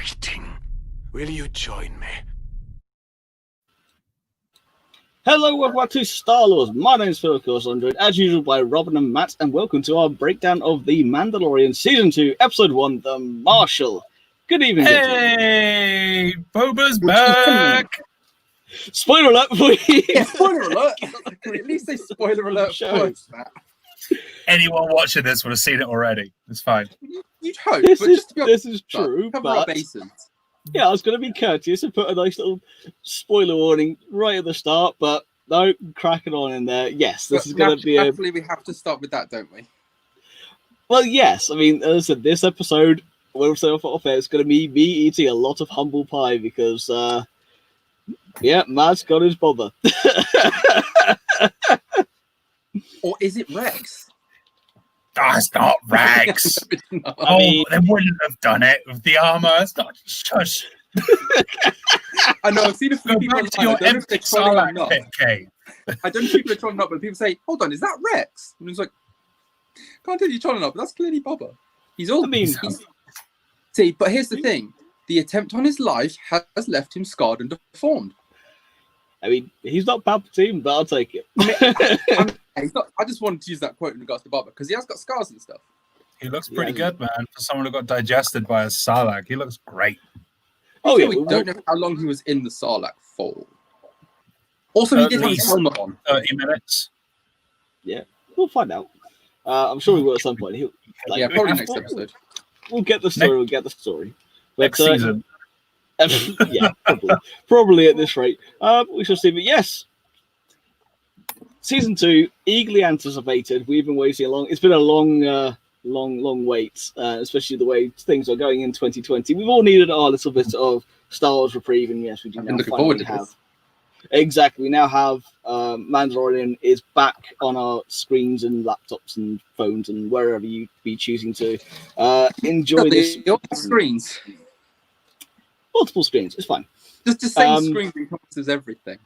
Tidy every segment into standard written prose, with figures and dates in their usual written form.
waiting. Will you join me? Hello, welcome back to Star Wars. My name is Phill, of course, I'm joined as usual by Robin and Matt, and welcome to our breakdown of The Mandalorian Season 2, Episode 1, The Marshal. Good evening, Hey, Boba's back! Spoiler alert, please! Yeah, spoiler alert! Can at least say spoiler alert first, Matt. Anyone watching this would have seen it already. It's fine. You'd hope, This but is, just to be honest, this is true, cover our but bases. yeah, I was going to be courteous and put a nice little spoiler warning right at the start, but no, cracking on in there. Yes, this is going to be a... Naturally, we have to start with that, don't we? Well, yes. I mean, as I said, this episode, we'll say off air, it's going to be me eating a lot of humble pie because, yeah, Matt's got his bother. Or is it Rex? That's not Rex. I mean, they wouldn't have done it with the armor. It's not. Shush. I know, I've seen a few Go people back to your empty Sarlacc pit cave. I don't know if people are trolling up, but people say, hold on, is that Rex? And it's like, can't tell you trolling up, but that's clearly Boba. He's all... I mean... See, but here's the thing. The attempt on his life has left him scarred and deformed. I mean, he's not Palpatine, but I'll take it. I just wanted to use that quote in regards to Boba, because he has got scars and stuff. He looks pretty good, man. For someone who got digested by a Sarlacc, he looks great. Oh, yeah. We don't know how long he was in the Sarlacc for. Also, he did have his helmet on. 30 minutes. Yeah, we'll find out. I'm sure we will at some point. Yeah, probably next episode. We'll get the story. But, Next season. Yeah, probably at this rate. We shall see. But yes, Season 2, eagerly anticipated. We've been waiting long. It's been a long wait, especially the way things are going in 2020. We've all needed our little bit of Star Wars reprieve, and yes, we do now finally have. Exactly, we now have Mandalorian is back on our screens and laptops and phones and wherever you be choosing to enjoy this. Screens. Multiple screens, it's fine. Just the same screen encompasses everything.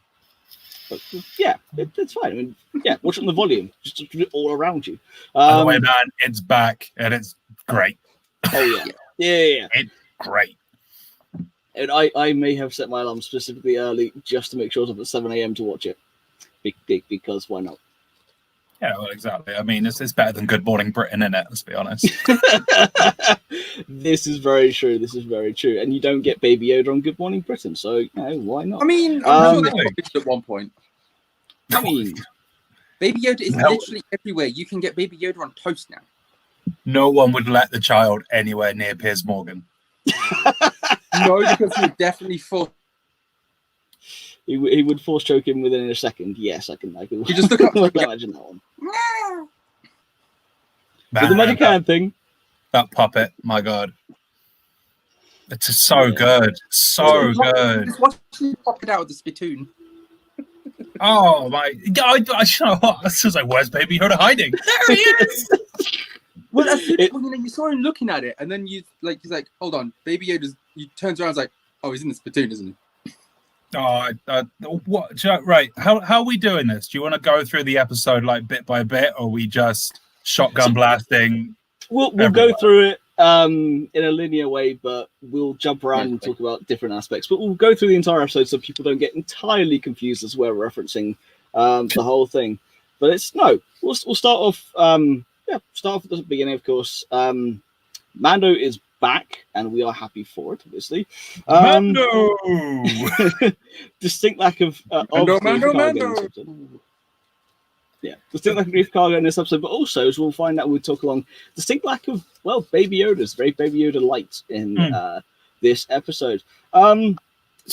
But, yeah, it's fine. I mean, yeah, watch it on the volume, just all around you. By the way, man, it's back and it's great. Oh yeah, yeah. It's great. And I may have set my alarm specifically early just to make sure it's up at 7 a.m. to watch it, because why not? Yeah, well, exactly. I mean, it's better than Good Morning Britain, isn't it? Let's be honest. This is very true. And you don't get Baby Yoda on Good Morning Britain, so why not? I mean, I'm sure they probably did at one point. I mean, Baby Yoda is literally everywhere. You can get Baby Yoda on toast now. No one would let the child anywhere near Piers Morgan. No, because he would definitely force. He would force choke him within a second. Yes, I can. You just look up. Imagine that one. With the magic hand thing. That puppet, my god, it's just so good, so good. Just watch him pop it out with the spittoon. Oh my! I was like, "Where's Baby Yoda hiding?" There he is. Well, you saw him looking at it, and then he's like, "Hold on, Baby Yoda's." He turns around, and is like, "Oh, he's in the spittoon, isn't he?" Oh, what? Right? How are we doing this? Do you want to go through the episode like bit by bit, or we just shotgun blasting? We'll go through it in a linear way, but we'll jump around and talk about different aspects. But we'll go through the entire episode so people don't get entirely confused as we're referencing the whole thing. But we'll start off. Start off at the beginning, of course. Mando is back, and we are happy for it, obviously. Mando! Distinct lack of Mando. Yeah, distinct lack of grief cargo in this episode, but also, as we'll find out, we'll talk along, distinct lack of, Baby Yoda's, very Baby Yoda light in this episode. To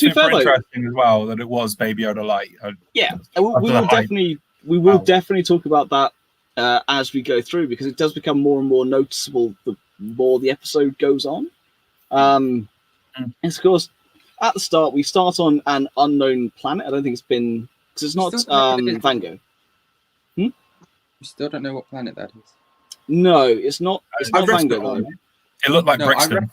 be fair, interesting as well that it was Baby Yoda light. We will definitely talk about that as we go through, because it does become more and more noticeable the more the episode goes on. And of course, at the start, we start on an unknown planet. I don't think it's been, because it's not Vango. You still don't know what planet that is. No, it's not. It's not Vango, though. It looked like Brixton.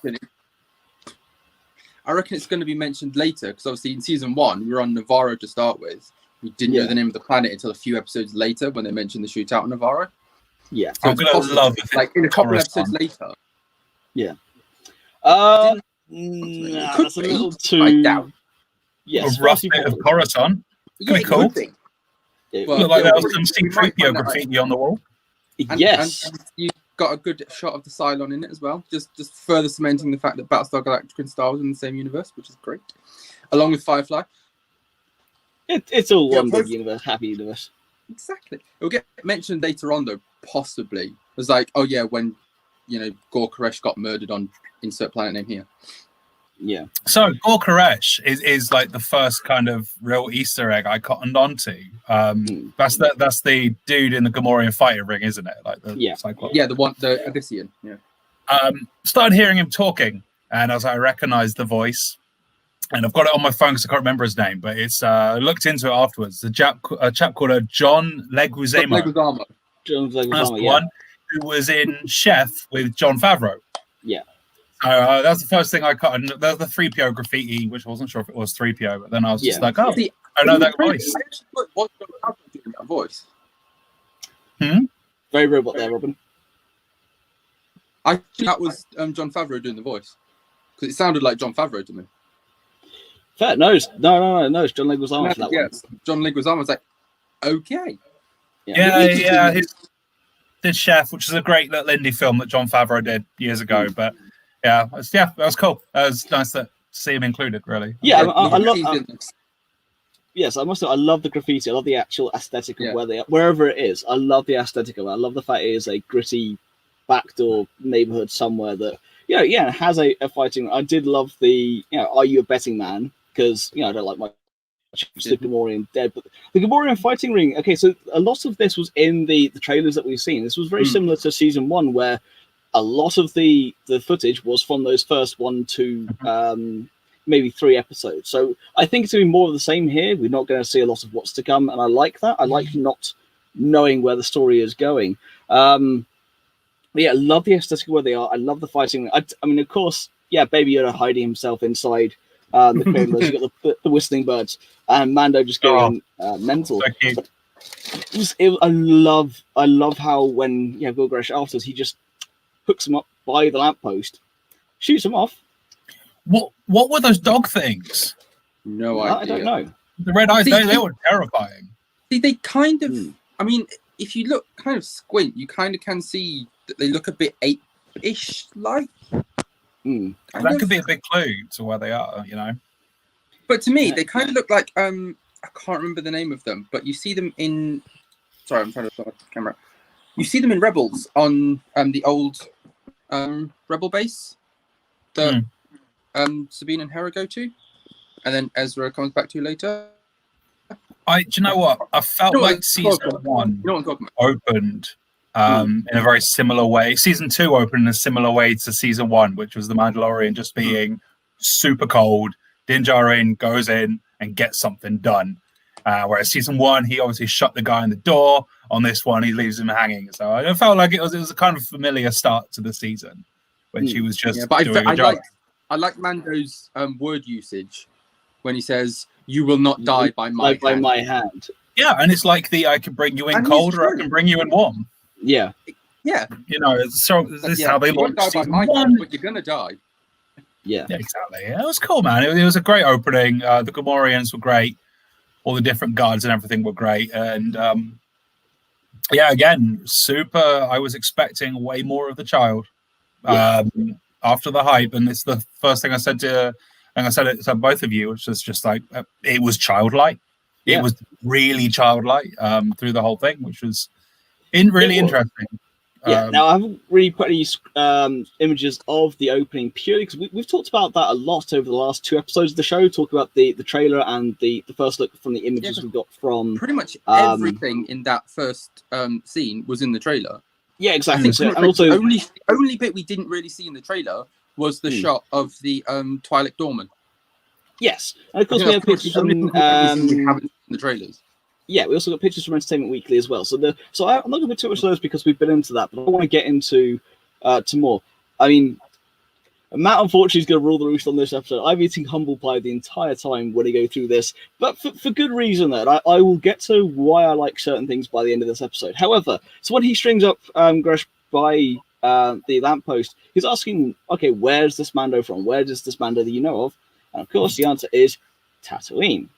I reckon it's going to be mentioned later, because obviously in season 1 we were on Navarro to start with. We didn't know the name of the planet until a few episodes later when they mentioned the shootout on Navarro. Yeah, so I'm gonna love it. Like in a couple of episodes later. Yeah. Nah, Could that's a be. little I too. doubt. Yes, A rough bit of Coruscant. Yeah, Be cool. could be. It Well, Looked like there we was some might C-3PO find out, graffiti on the wall. yes. and you got a good shot of the Cylon in it as well. Just further cementing the fact that Battlestar Galactica and Star Wars are in the same universe, which is great. Along with Firefly. It's all Yeah, one big universe, happy universe. Exactly. It'll get mentioned later on, though, possibly. It was like, oh, yeah, when, Gor Koresh got murdered on insert planet name here. Yeah. So Gor Koresh is like the first kind of real Easter egg I cottoned onto. That's the dude in the Gamorrean fighting ring, isn't it? Like the Cyclops. Yeah, the Odyssean. Yeah. Started hearing him talking, and I was like, I recognized the voice, and I've got it on my phone because I can't remember his name, but it's looked into it afterwards. A chap called John Leguizamo. John That's Leguizamo, the one who was in Chef with Jon Favreau. Yeah. That's the first thing I cut. And there's the 3PO graffiti, which I wasn't sure if it was 3PO, but then I was just like, oh, I know that voice. What's Jon Favreau doing that voice? Very robot there, Robin. I think that was Jon Favreau doing the voice. Because it sounded like Jon Favreau to me. Fair. No, it's John Leguizamo for that one. John Leguizamo was like, okay. Yeah. His Chef, which is a great little indie film that Jon Favreau did years ago, but that was cool. It was nice to see him included, really. Yeah, I love. Yes, I must say, I love the graffiti. I love the actual aesthetic of where they are, wherever it is. I love the aesthetic of it. I love the fact it is a gritty backdoor neighborhood somewhere that has a fighting. I did love the are you a betting man? Because I don't like my the Gamorrean dead, but the Gamorrean fighting ring. Okay, so a lot of this was in the trailers that we've seen. This was very similar to season 1, where a lot of the footage was from those first 1, 2, maybe 3 episodes. So I think it's going to be more of the same here. We're not going to see a lot of what's to come, and I like that. I like not knowing where the story is going. But I love the aesthetic of where they are. I love the fighting. I mean, of course, Baby Yoda hiding himself inside the cradlers. You got the whistling birds, and Mando just going mental. So I love how when Gor Koresh afterwards, he just hooks him up by the lamppost, shoots him off. What were those dog things? No idea. I don't know. The red eyes, they were terrifying. See, they kind of. I mean, if you look kind of squint, you kind of can see that they look a bit ape-ish like. That could be a big clue to where they are, But to me, they kind of look like I can't remember the name of them, but you see them in. Sorry, I'm trying to start the camera. You see them in Rebels on the old Rebel base that Sabine and Hera go to, and then Ezra comes back to later. Do you know what? I felt like season 1 opened in a very similar way. Season 2 opened in a similar way to season 1, which was the Mandalorian just being super cold. Din Djarin goes in and gets something done. Whereas season 1, he obviously shut the guy in the door. On this one, he leaves him hanging. So I felt like it was a kind of familiar start to the season, when she was just doing a job. I like Mando's word usage when he says, "You will not die by my hand." Yeah, and it's like I can bring you in cold or I can bring you in warm. Yeah. So this is how they launched season 1. But you're gonna die. Yeah, exactly. Yeah, it was cool, man. It was a great opening. The Gamorreans were great. All the different guards and everything were great. And again, super. I was expecting way more of the child after the hype, and it's the first thing I said to. And I said it to both of you, which was just like it was childlike. It was really childlike through the whole thing, which was really interesting. Now I haven't really put any images of the opening purely because we've talked about that a lot over the last 2 episodes of the show. Talk about the trailer and the first look from the images we got from pretty much everything in that first scene was in the trailer. Yeah, exactly. And also, the only bit we didn't really see in the trailer was the shot of the Twi'lek Doorman. Yes, and of course we have pictures from we haven't in the trailers. Yeah, we also got pictures from Entertainment Weekly as well. So I'm not going to put too much of those because we've been into that, but I want to get into to more. I mean, Matt unfortunately is going to rule the roost on this episode. I'm eating humble pie the entire time when I go through this, but for good reason. That I will get to why I like certain things by the end of this episode. However, so when he strings up Gresh by the lamppost, he's asking, okay, where's this Mando from? Where does this Mando that you know of? And of course, the answer is Tatooine.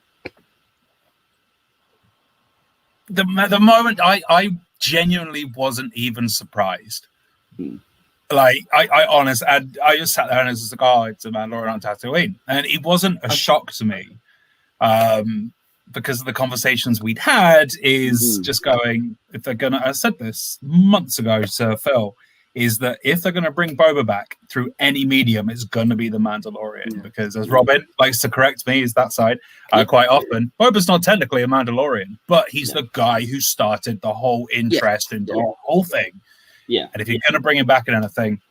The moment I genuinely wasn't even surprised. Like I just sat there and was like, oh, it's a Mandalorian on Tatooine, and it wasn't a shock to me, because of the conversations we'd had. Is just going, if they're gonna, I said this months ago to Phill, is that if they're gonna bring Boba back through any medium, it's gonna be the Mandalorian, because as Robin likes to correct me, is that side quite often, Boba's not technically a Mandalorian, but he's the guy who started the whole interest in the whole thing. Yeah, and if you're going to bring him back in anything,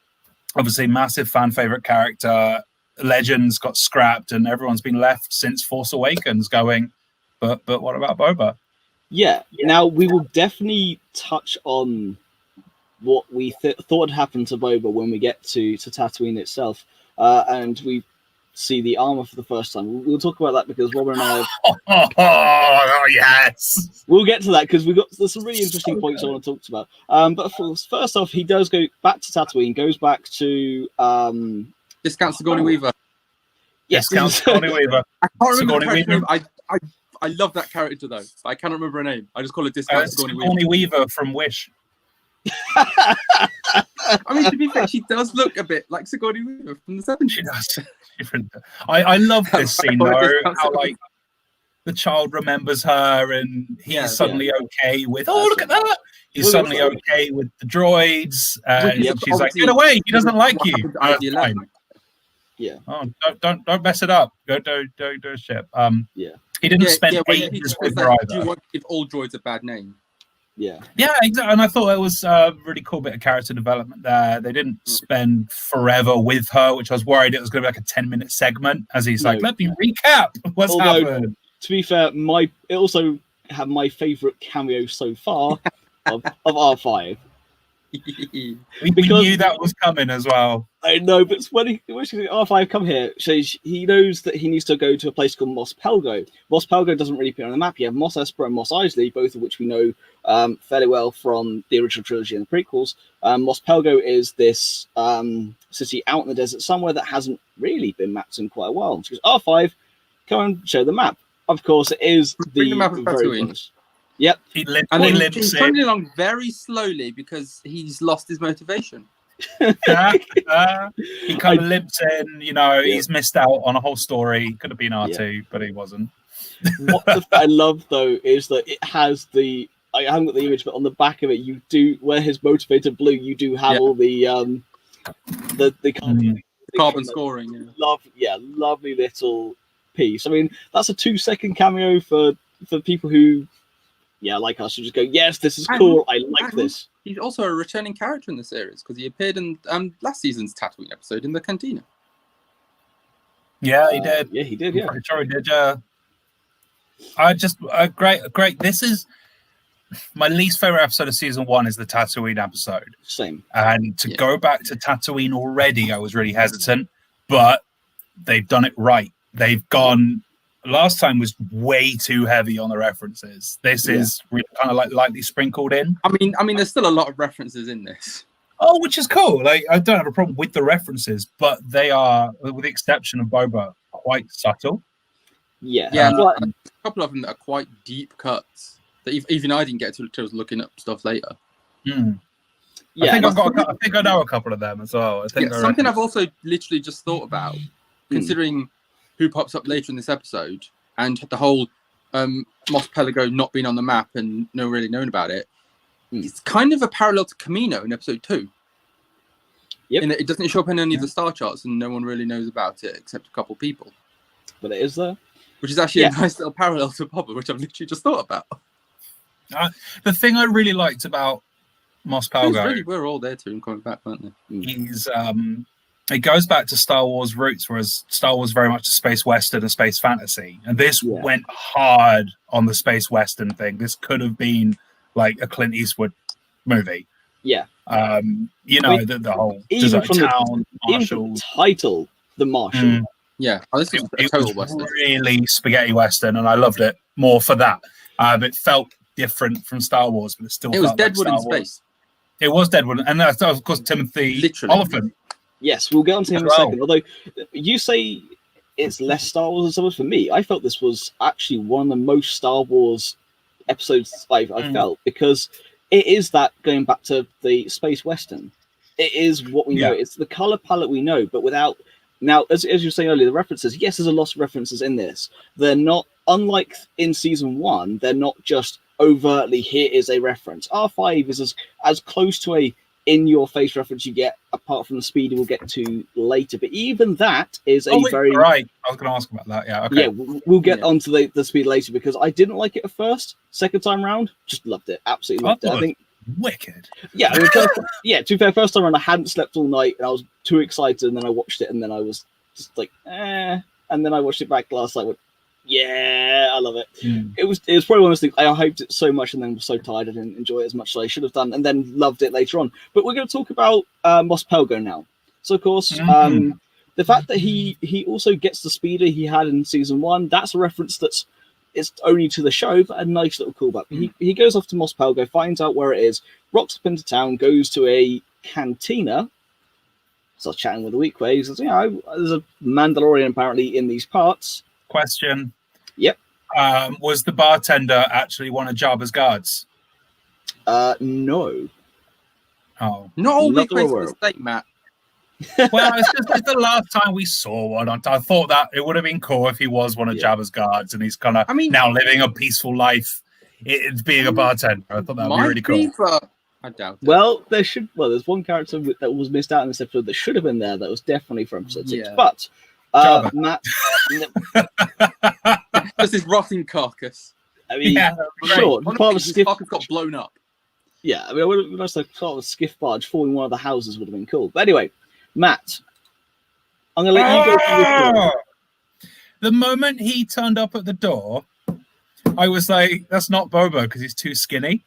obviously massive fan favorite character, Legends got scrapped, and everyone's been left since Force Awakens going, but what about Boba? Yeah. Now we will definitely touch on what we thought happened to Boba when we get to Tatooine itself, and we see the armor for the first time. We'll talk about that because Robert and I oh yes, we'll get to that because there's some really interesting points I want to talk about. But first off, he does go back to Tatooine, goes back to Discount Agony Weaver. Yes, Discount Agony Weaver. I can't remember her name. I love that character though. I cannot remember her name. I just call it Discount Agony Weaver from Wish. I mean, to be fair, she does look a bit like Sigourney Weaver from the 70s. She does. I love this scene though, how like the child remembers her and he's suddenly okay with, oh, look at that. He's suddenly okay with the droids, and she's like, get away, he doesn't like you. Yeah. Oh, don't mess it up. Don't ship. He didn't spend ages with her either. Do you want to give all droids a bad name? Yeah, exactly. And I thought it was a really cool bit of character development there. They didn't spend forever with her, which I was worried it was going to be like a 10-minute segment as he's like, let me recap what's happened. To be fair, it also had my favourite cameo so far of R5. We knew that was coming as well. I know, but when R5 come here, he knows that he needs to go to a place called Mos Pelgo. Mos Pelgo doesn't really appear on the map. You have Mos Espa and Mos Eisley, both of which we know fairly well from the original trilogy and the prequels. Mos Pelgo is this city out in the desert somewhere that hasn't really been mapped in quite a while. She goes, R5, come and show the map. Of course, it is the map of Tatooine. Yep. He's coming along very slowly because he's lost his motivation. He kind of limps in, he's missed out on a whole story. Could have been R2, but he wasn't. What I love, though, is that it has I haven't got the image, but on the back of it, you do, where his motivator blue, you do have all the carbon scoring. Lovely little piece. I mean, that's a 2-second cameo for people who, like us, who just go, yes, this is cool. I like this. He's also a returning character in the series because he appeared in last season's Tatooine episode in the cantina. Yeah, he did. Yeah, he did. Yeah, I'm sure he did. I just great. This is my least favorite episode of season 1 is the Tatooine episode. Same. And to go back to Tatooine already, I was really hesitant, but they've done it right. They've gone. Last time was way too heavy on the references. This is really kind of like lightly sprinkled in. I mean, there's still a lot of references in this. Oh, which is cool. Like, I don't have a problem with the references, but they are, with the exception of Boba, quite subtle. Yeah. A couple of them that are quite deep cuts that even I didn't get to until I was looking up stuff later. Yeah, I think I know a couple of them as well. Something I've also literally just thought about, considering who pops up later in this episode and the whole Mos Pelgo not being on the map and no one really knowing about it. It's kind of a parallel to Camino in episode 2. Yep. In that it doesn't show up in any of the star charts and no one really knows about it except a couple people. But it is there. Which is actually a nice little parallel to Boba, which I've literally just thought about. The thing I really liked about Mos Pelgo... Really, we're all there too and coming back, weren't they? Is... it goes back to Star Wars roots, whereas Star Wars very much a space western and space fantasy. And this went hard on the space western thing. This could have been like a Clint Eastwood movie. Yeah. The whole desert town, Marshal. Even the title, The Marshal. Yeah. This is a total western. Really spaghetti western, and I loved it more for that. It felt different from Star Wars, but it still was felt Deadwood like in space. It was Deadwood, and that's of course Timothy Oliphant. Yes, we'll get on to him in a second. Although you say it's less Star Wars than Star Wars, for me, I felt this was actually one of the most Star Wars episodes I felt, because it is that going back to the space western. It is what we know. It's the color palette we know, but without. Now, as you were saying earlier, the references. Yes, there's a lot of references in this. They're not, unlike in season 1. They're not just overtly here is a reference. R5 is as close to a in-your-face reference you get, apart from the speedy we'll get to later. But even that is very right. I was going to ask about that. Yeah. Okay. Yeah, we'll get onto the speed later, because I didn't like it at first. Second time round, just loved it. Absolutely loved it. I think wicked. Yeah, I mean, to be fair, first time around I hadn't slept all night and I was too excited, and then I watched it and then I was just like, and then I watched it back last night. Went, yeah, I love it. It was probably one of those things. I hyped it so much and then was so tired I didn't enjoy it as much as I should have done, and then loved it later on. But we're going to talk about Mos Pelgo now. So of course, the fact that he also gets the speeder he had in season 1, that's a reference it's only to the show, but a nice little callback. He goes off to Mos Pelgo, finds out where it is, rocks up into town, goes to a cantina, starts chatting with the Weequay. He says, there's a Mandalorian apparently in these parts. Question. Yep. Was the bartender actually one of Jabba's guards? No. Oh. Not all Weequays are the same, Matt. Well, it's the last time we saw one. I thought that it would have been cool if he was one of Jabba's guards and he's kind of now living a peaceful life. It's being a bartender. I thought that would be really cool. I doubt it. Well, there's one character that was missed out in this episode that should have been there that was definitely from episode 6. But Matt, this is rotting carcass. I mean, sure, part of his carcass got blown up. Yeah, I mean, I would have nice like part of a skiff barge falling one of the houses would have been cool. But anyway, Matt, I'm gonna let you go through this door. The moment he turned up at the door, I was like, "That's not Boba because he's too skinny.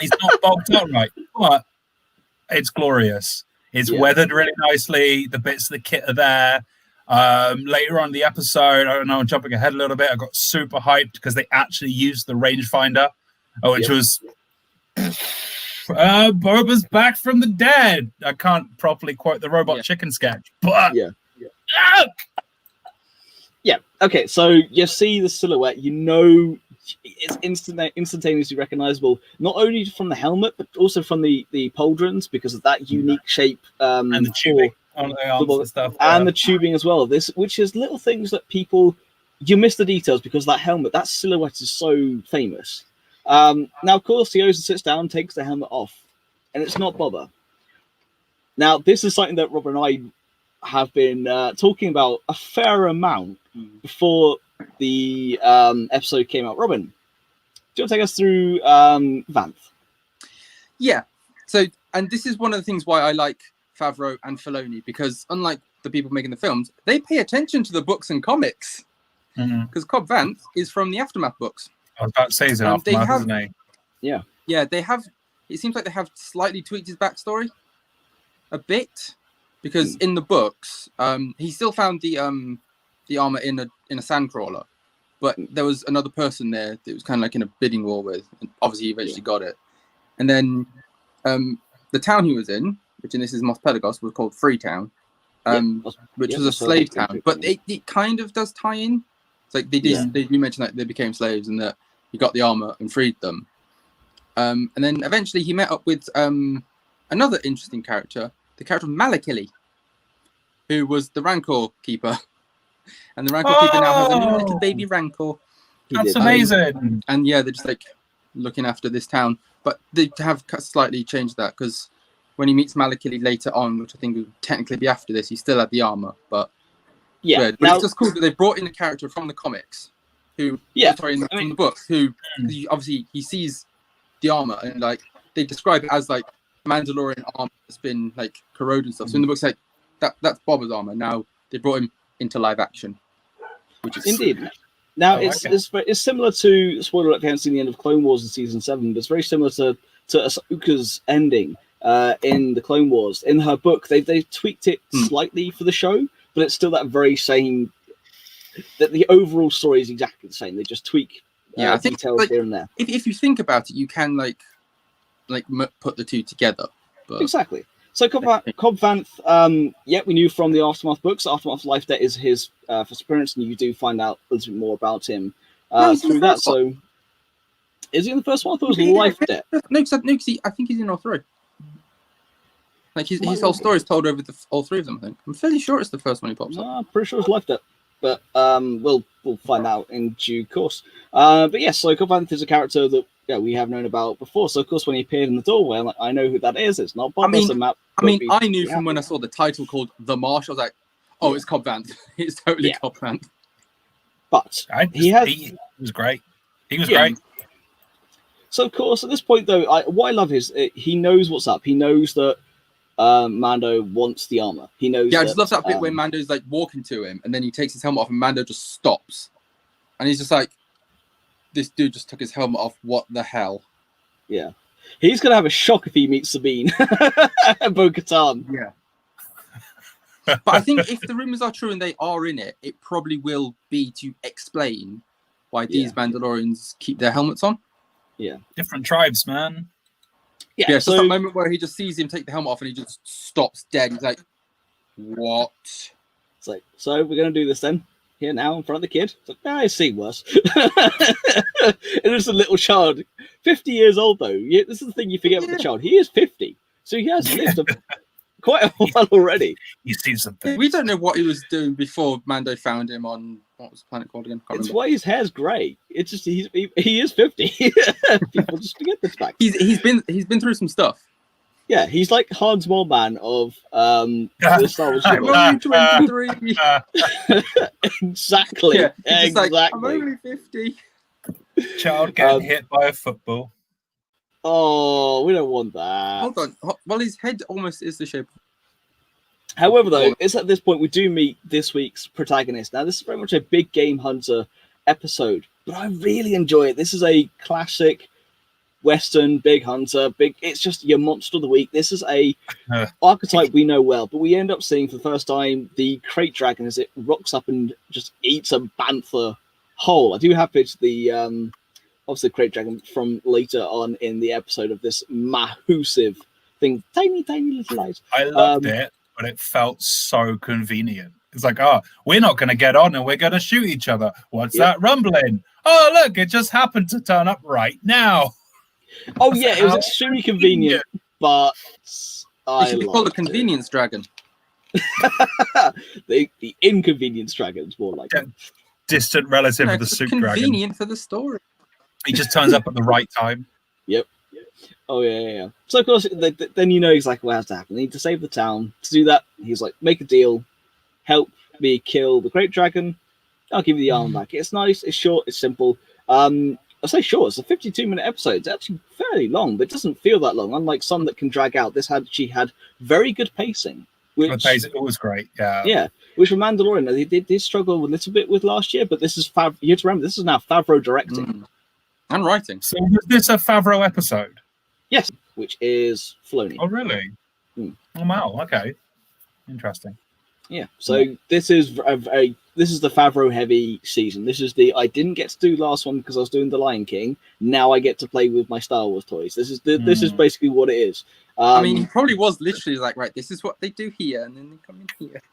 He's not bulked up right." But it's glorious. It's weathered really nicely. The bits of the kit are there. Later on in the episode, I don't know, I'm jumping ahead a little bit. I got super hyped because they actually used the rangefinder, which was Boba's back from the dead. I can't properly quote the Robot Chicken sketch, but okay, so you see the silhouette, it's instantaneously recognizable, not only from the helmet but also from the pauldrons, because of that unique shape and the tubing on the arms and stuff, and the tubing as well. Which is little things that you miss the details because that helmet, that silhouette is so famous. Now, of course, he goes and sits down, takes the helmet off, and it's not Boba. Now, this is something that Rob and I have been talking about a fair amount before the episode came out. Robin, do you want to take us through Vanth? Yeah. So, and this is one of the things why I like Favreau and Filoni, because unlike the people making the films, they pay attention to the books and comics. Because Cobb Vanth is from the Aftermath books. I was about to say, he's an Aftermath, isn't he? Yeah. Yeah, they have. It seems like they have slightly tweaked his backstory a bit, because in the books, he still found the armor in a sandcrawler, but there was another person there that was kind of like in a bidding war with, and obviously he eventually got it. And then the town he was in, which in this is Mos Pelagos, was called Freetown, which was a slave town, but it kind of does tie in. It's like they do mention that they became slaves and that he got the armor and freed them. And then eventually he met up with another interesting character, the character of Malakili, who was the Rancor keeper. And the Rancor keeper now has a new little baby Rancor. That's amazing. And they're just like looking after this town. But they have slightly changed that, because when he meets Malakili later on, which I think would technically be after this, he still had the armor. But but it's just cool that they brought in a character from the comics who, in the books, who obviously he sees the armor and like they describe it as like Mandalorian armor that's been like corroded and stuff. So in the books, like that's Boba's armor. Now they brought him into live action, which is indeed. Now it's similar to, spoiler alert if you haven't seen the end of Clone Wars in season 7, but it's very similar to Ahsoka's ending in the Clone Wars. In her book, they tweaked it slightly for the show, but it's still that very same. That the overall story is exactly the same. They just tweak I think details like, here and there. If you think about it, you can like put the two together. But exactly. So Cobb Vanth, we knew from the Aftermath books. Aftermath's life debt is his first appearance, and you do find out a little bit more about him through that. So, is he in the first one? I thought it was life debt. No, I think he's in all three. Like his whole story is told over all three of them. I think I'm fairly sure it's the first one he pops up. I'm pretty sure it's life debt, but we'll find out in due course. But yes, so Cobb Vanth is a character that we have known about before. So of course, when he appeared in the doorway, I'm like, I know who that is. It's not Bob. I knew from when I saw the title called The Marshal. I was like, oh, it's Cobb Vanth. It's totally Cobb Vanth. But he was great. He was great. So of course, at this point though, what I love is he knows what's up. He knows that Mando wants the armor. He knows. Yeah, I just love that bit where Mando's like walking to him, and then he takes his helmet off, and Mando just stops, and he's just like, "This dude just took his helmet off. What the hell?" Yeah, he's gonna have a shock if he meets Sabine, Bo-Katan. Yeah. But I think if the rumors are true and they are in it, it probably will be to explain why these Mandalorians keep their helmets on. Yeah, different tribes, man. Yeah, so that moment where he just sees him take the helmet off and he just stops dead. He's like, what? It's like, so we're going to do this then? Here now in front of the kid? It's like, I've seen worse. It is a little child. 50 years old, though. This is the thing you forget with the child. He is 50. So he has lived quite a while already. He's seen something. We don't know what he was doing before Mando found him on, what was the planet called again? It's why his hair's grey. It's just he is 50. People just forget this fact. He's been through some stuff. Yeah, he's like Hans Moleman of the Star Wars. I'm only 23. Exactly. Yeah, exactly. Like, I'm only 50. Child getting hit by a football. Oh, we don't want that. Hold on. Well, his head almost is the shape. However, though, it's at this point we do meet this week's protagonist. Now, this is very much a big game hunter episode, but I really enjoy it. This is a classic Western big hunter. It's just your monster of the week. This is a archetype we know well, but we end up seeing for the first time the crate dragon as it rocks up and just eats a bantha whole. I do have pictures the obviously crate dragon from later on in the episode of this massive thing, tiny little eyes. I loved it, but it felt so convenient. It's like, we're not going to get on and we're going to shoot each other. What's that rumbling? Oh, look, it just happened to turn up right now. Oh, yeah, it was extremely convenient, but it should be called a convenience dragon. the inconvenience dragon is more like a distant relative of the soup dragon. Convenient for the story. He just turns up at the right time. Yep. Oh, yeah. So, of course, then you know exactly what has to happen. They need to save the town. To do that, he's like, make a deal. Help me kill the Great Dragon. I'll give you the arm back. It's nice. It's short. It's simple. I say short. It's a 52-minute episode. It's actually fairly long, but it doesn't feel that long. Unlike some that can drag out, she had very good pacing. It was great. Yeah. Yeah. Which for Mandalorian, they did struggle a little bit with last year, but this is you have to remember this is now Favreau directing. And writing. So was this a Favreau episode? Yes, which is Filoni. Oh, really? Oh, wow. Okay. Interesting. Yeah. So this is this is the Favreau heavy season. This is I didn't get to do the last one because I was doing The Lion King. Now I get to play with my Star Wars toys. This is basically what it is. I mean, he probably was literally like, right, this is what they do here, and then they come in here.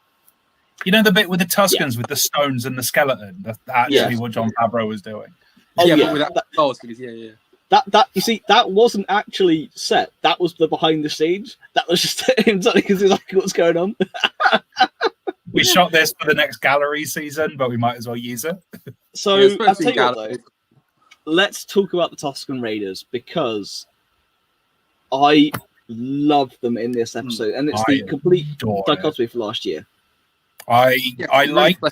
You know the bit with the Tuscans with the stones and the skeleton? That's actually what Jon Favreau was doing. Oh, yeah, but without yeah. That you see, that wasn't actually set. That was the behind the scenes. That was just him telling us exactly what's going on. We shot this for the next gallery season, but we might as well use it. So I'll tell you what, though, let's talk about the Tuscan Raiders because I love them in this episode, and it's the complete dichotomy for last year. I liked.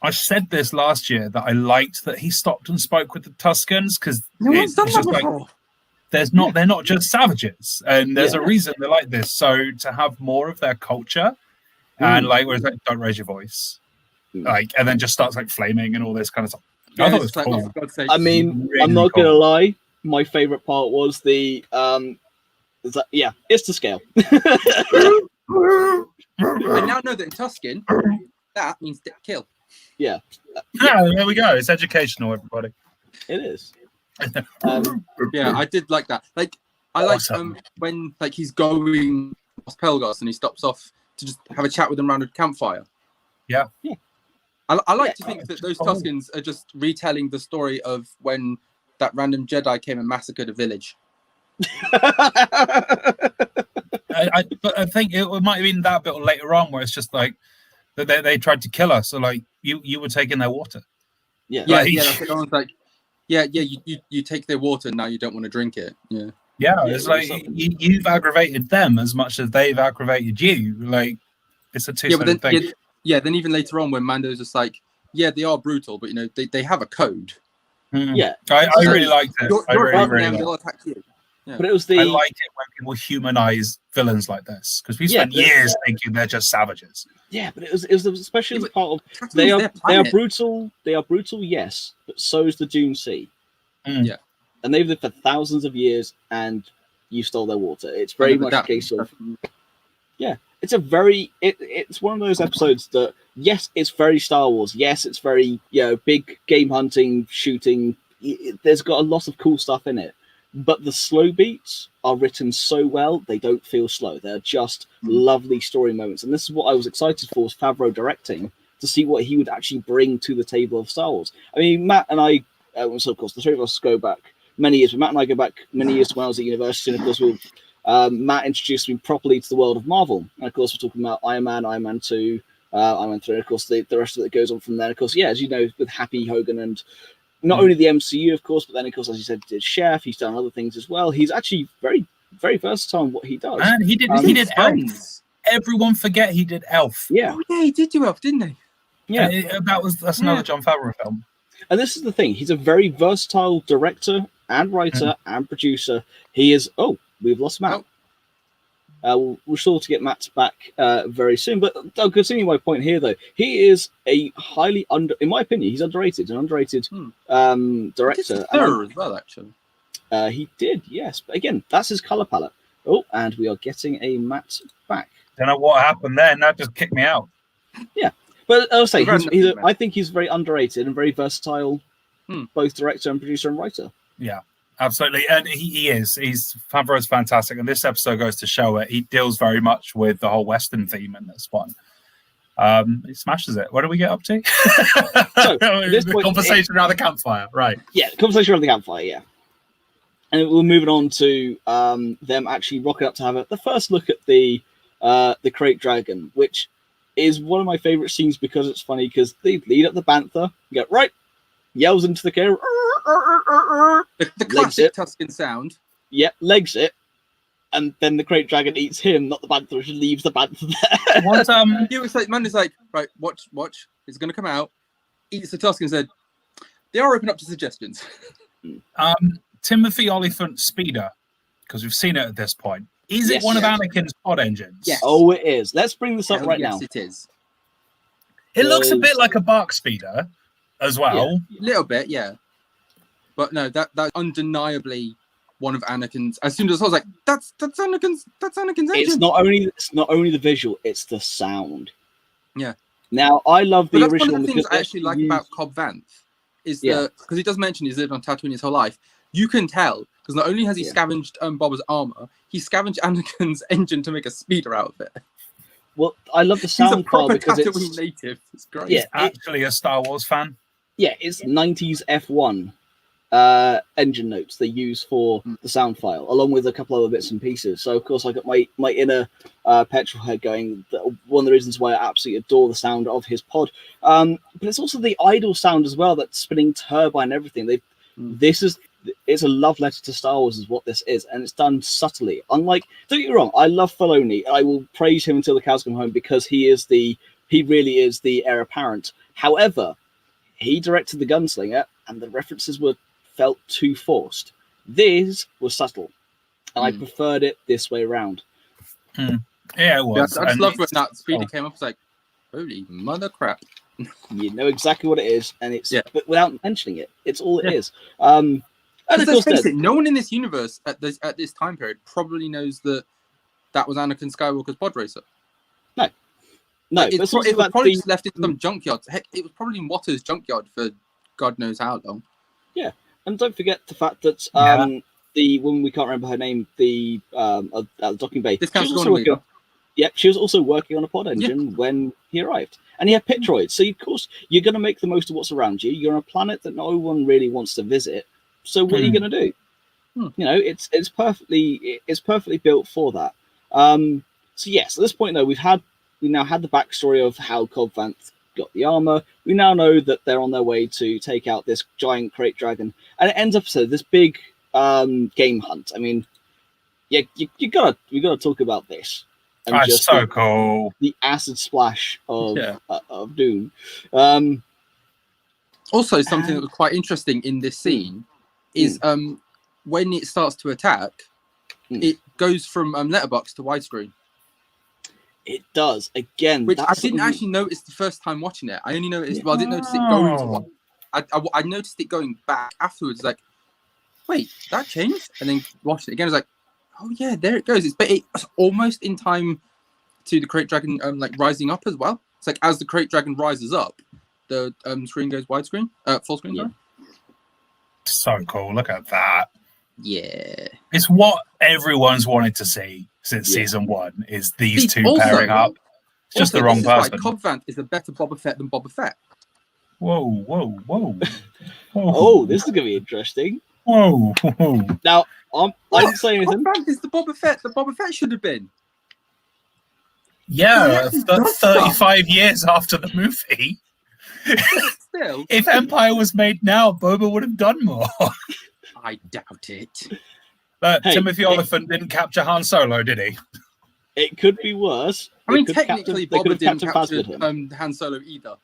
I said this last year that I liked that he stopped and spoke with the Tuscans because it's just like they're not just savages, and there's a reason they're like this. So to have more of their culture, and like whereas like, don't raise your voice, like, and then just starts like flaming and all this kind of stuff. Yeah, I thought it was cool. I mean, really I'm not gonna lie. My favorite part was the it's the scale. I now know that in Tuscan, that means kill. Yeah. There we go. It's educational, everybody. It is. Yeah, I did like that. Like, I like when like he's going past Pelgos and he stops off to just have a chat with them around a campfire. Yeah. I like to think that those Tuscans are just retelling the story of when that random Jedi came and massacred a village. But I think it might have been that bit later on where it's just like that they tried to kill us. So like you were taking their water. Yeah. That's it. I was like, you take their water, now you don't want to drink it. It's like you've aggravated them as much as they've aggravated you. Like it's a two-sided thing. Then even later on when Mando's just like, they are brutal, but they have a code. Yeah, I really liked it. I really they'll attack you. Yeah. But it was I like it when people humanize villains like this because we spent years thinking they're just savages. Yeah, but it was especially the part of they are brutal. They are brutal, yes, but so is the Dune Sea. Yeah, and they've lived for thousands of years, and you stole their water. It's very much a case of it's a very it's one of those episodes that yes, it's very Star Wars. Yes, it's very big game hunting, shooting. There's got a lot of cool stuff in it. But the slow beats are written so well, they don't feel slow. They're just lovely story moments. And this is what I was excited for, was Favreau directing, to see what he would actually bring to the table of Star Wars. I mean, Matt and I, so of course, the three of us go back many years, but Matt and I go back many years to when I was at university. And of course, Matt introduced me properly to the world of Marvel. And of course, we're talking about Iron Man, Iron Man 2, Iron Man 3, and of course, the rest of it goes on from there. And of course, as you know, with Happy Hogan and not only the MCU, of course, but then, of course, as you said, did Chef. He's done other things as well. He's actually very, very versatile in what he does. And he did Elf. Everyone forget he did Elf. Yeah. Oh, yeah, he did do Elf, didn't he? Yeah. That's another Jon Favreau film. And this is the thing. He's a very versatile director and writer and producer. He is... Oh, we've lost Matt. We're sure to get Matt back very soon. But I'll continue my point here, though. He is a highly in my opinion, he's underrated. An underrated director. As well, actually. He did, yes. But again, that's his color palette. Oh, and we are getting a Matt back. Don't know what happened there. That just kicked me out. Yeah, but I'll say I think he's very underrated and very versatile, both director and producer and writer. Yeah. Absolutely, and he is. Favreau's fantastic, and this episode goes to show it. He deals very much with the whole Western theme in this one. He smashes it. What do we get up to? So, the conversation around the campfire, right? Yeah, the conversation around the campfire, yeah. And we're moving on to them actually rocking up to have the first look at the Crate Dragon, which is one of my favorite scenes because it's funny because they lead up the Bantha, you go, right, yells into the camera, the classic Tuscan sound. Yeah, legs it, and then the Crate Dragon eats him, not the Bantha, which leaves the Bantha there. It was like Mando's like, right, watch, it's gonna come out. Eats the Tuscan and said, they are open up to suggestions. Timothy Oliphant speeder, because we've seen it at this point. Is it one of Anakin's pod engines? Yes. Oh, it is. Let's bring this up now. Yes, it is. It looks a bit like a Bark speeder as well. A little bit, yeah. But no, that's undeniably one of Anakin's. As soon as I was like, that's Anakin's engine. It's not only the visual, it's the sound. Yeah. Now I love the that's original. One of the things I actually like about Cobb Vanth is that because he does mention he's lived on Tatooine his whole life. You can tell because not only has he scavenged Boba's armor, he scavenged Anakin's engine to make a speeder out of it. Well, I love the sound part because it's native. It's great. Yeah, actually a Star Wars fan. Yeah, it's 90s F1 engine notes they use for the sound file, along with a couple other bits and pieces. So, of course, I got my inner petrol head going. One of the reasons why I absolutely adore the sound of his pod. But it's also the idle sound as well, that spinning turbine and everything. It's a love letter to Star Wars is what this is, and it's done subtly. Unlike, don't get me wrong, I love Filoni. I will praise him until the cows come home because he really is the heir apparent. However, he directed The Gunslinger, and the references felt too forced. This was subtle, and I preferred it this way around. Yeah, it was. I just loved when that speeder came up. It's like, holy mother crap! You know exactly what it is, and it's but without mentioning it, it's all it is. And let's face it, no one in this universe at this time period probably knows that was Anakin Skywalker's pod racer. No, it was probably just left in some junkyard. Heck, it was probably in Watter's junkyard for God knows how long. Yeah, and don't forget the fact that the woman, we can't remember her name, the docking bay. This she was also working on a pod engine when he arrived. And he had pit droids. So, of course, you're going to make the most of what's around you. You're on a planet that no one really wants to visit. So what are you going to do? You know, it's perfectly built for that. So, yes, at this point, though, we now had the backstory of how Cobb Vanth got the armor. We now know that they're on their way to take out this giant crate dragon. And it ends up this big game hunt. I mean, yeah, we gotta talk about this. That's so cool. The acid splash of Dune. Also, something that was quite interesting in this scene is when it starts to attack, it goes from letterbox to widescreen. It does again, which I didn't actually notice the first time watching it. I only noticed. Well, I didn't notice it going to. I noticed it going back afterwards. Like, wait, that changed, and then watched it again. I was like, oh yeah, there it goes. It's almost in time to the crate dragon like rising up as well. It's like as the crate dragon rises up, the screen goes widescreen, full screen. Sorry. So cool! Look at that. Yeah, it's what everyone's wanted to see since season 1. Is these two pairing up? It's just the wrong person. Cobb Vanth is a better Boba Fett than Boba Fett. Whoa! Oh, this is gonna be interesting. Whoa! Now, I didn't say anything. Cobb Vanth is the Boba Fett that Boba Fett should have been. Yeah, 35 years after the movie. Still, if Empire was made now, Boba would have done more. I doubt it. But Timothy Oliphant didn't capture Han Solo, did he? It could be worse. I mean, technically, Boba didn't capture Han Solo either.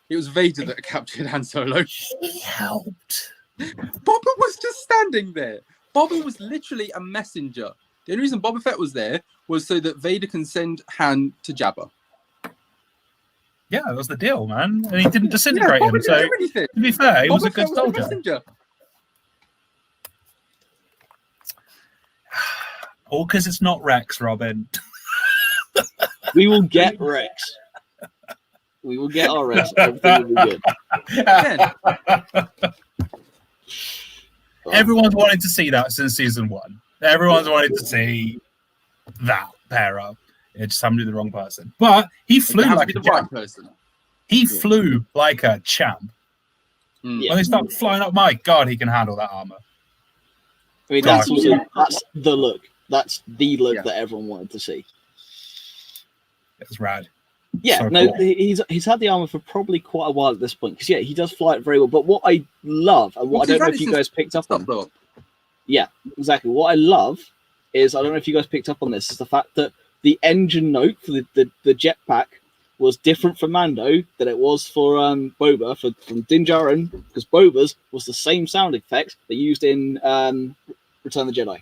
It was Vader that captured Han Solo. He helped. Boba was just standing there. Boba was literally a messenger. The only reason Boba Fett was there was so that Vader can send Han to Jabba. Yeah, that was the deal, man. And he didn't disintegrate him. So, to be fair, he was a good soldier. All because it's not Rex, Robin. We will get Rex. We will get our Rex. Everything will be good. Everyone's wanted to see that since season 1. Everyone's wanted to see that pair up. It's somebody the wrong person. But he flew like a right person. He flew like a champ. When they start flying up, my God, he can handle that armor. I mean, that's the look. That's the look that everyone wanted to see. It's rad. Yeah, so cool. He's had the armor for probably quite a while at this point. Because he does fly it very well. But what I love, and what I don't know if you guys picked up on, yeah, exactly. What I love is, I don't know if you guys picked up on this, is the fact that the engine note for the jetpack was different for Mando than it was for Boba from Din Djarin, because Boba's was the same sound effect they used in Return of the Jedi.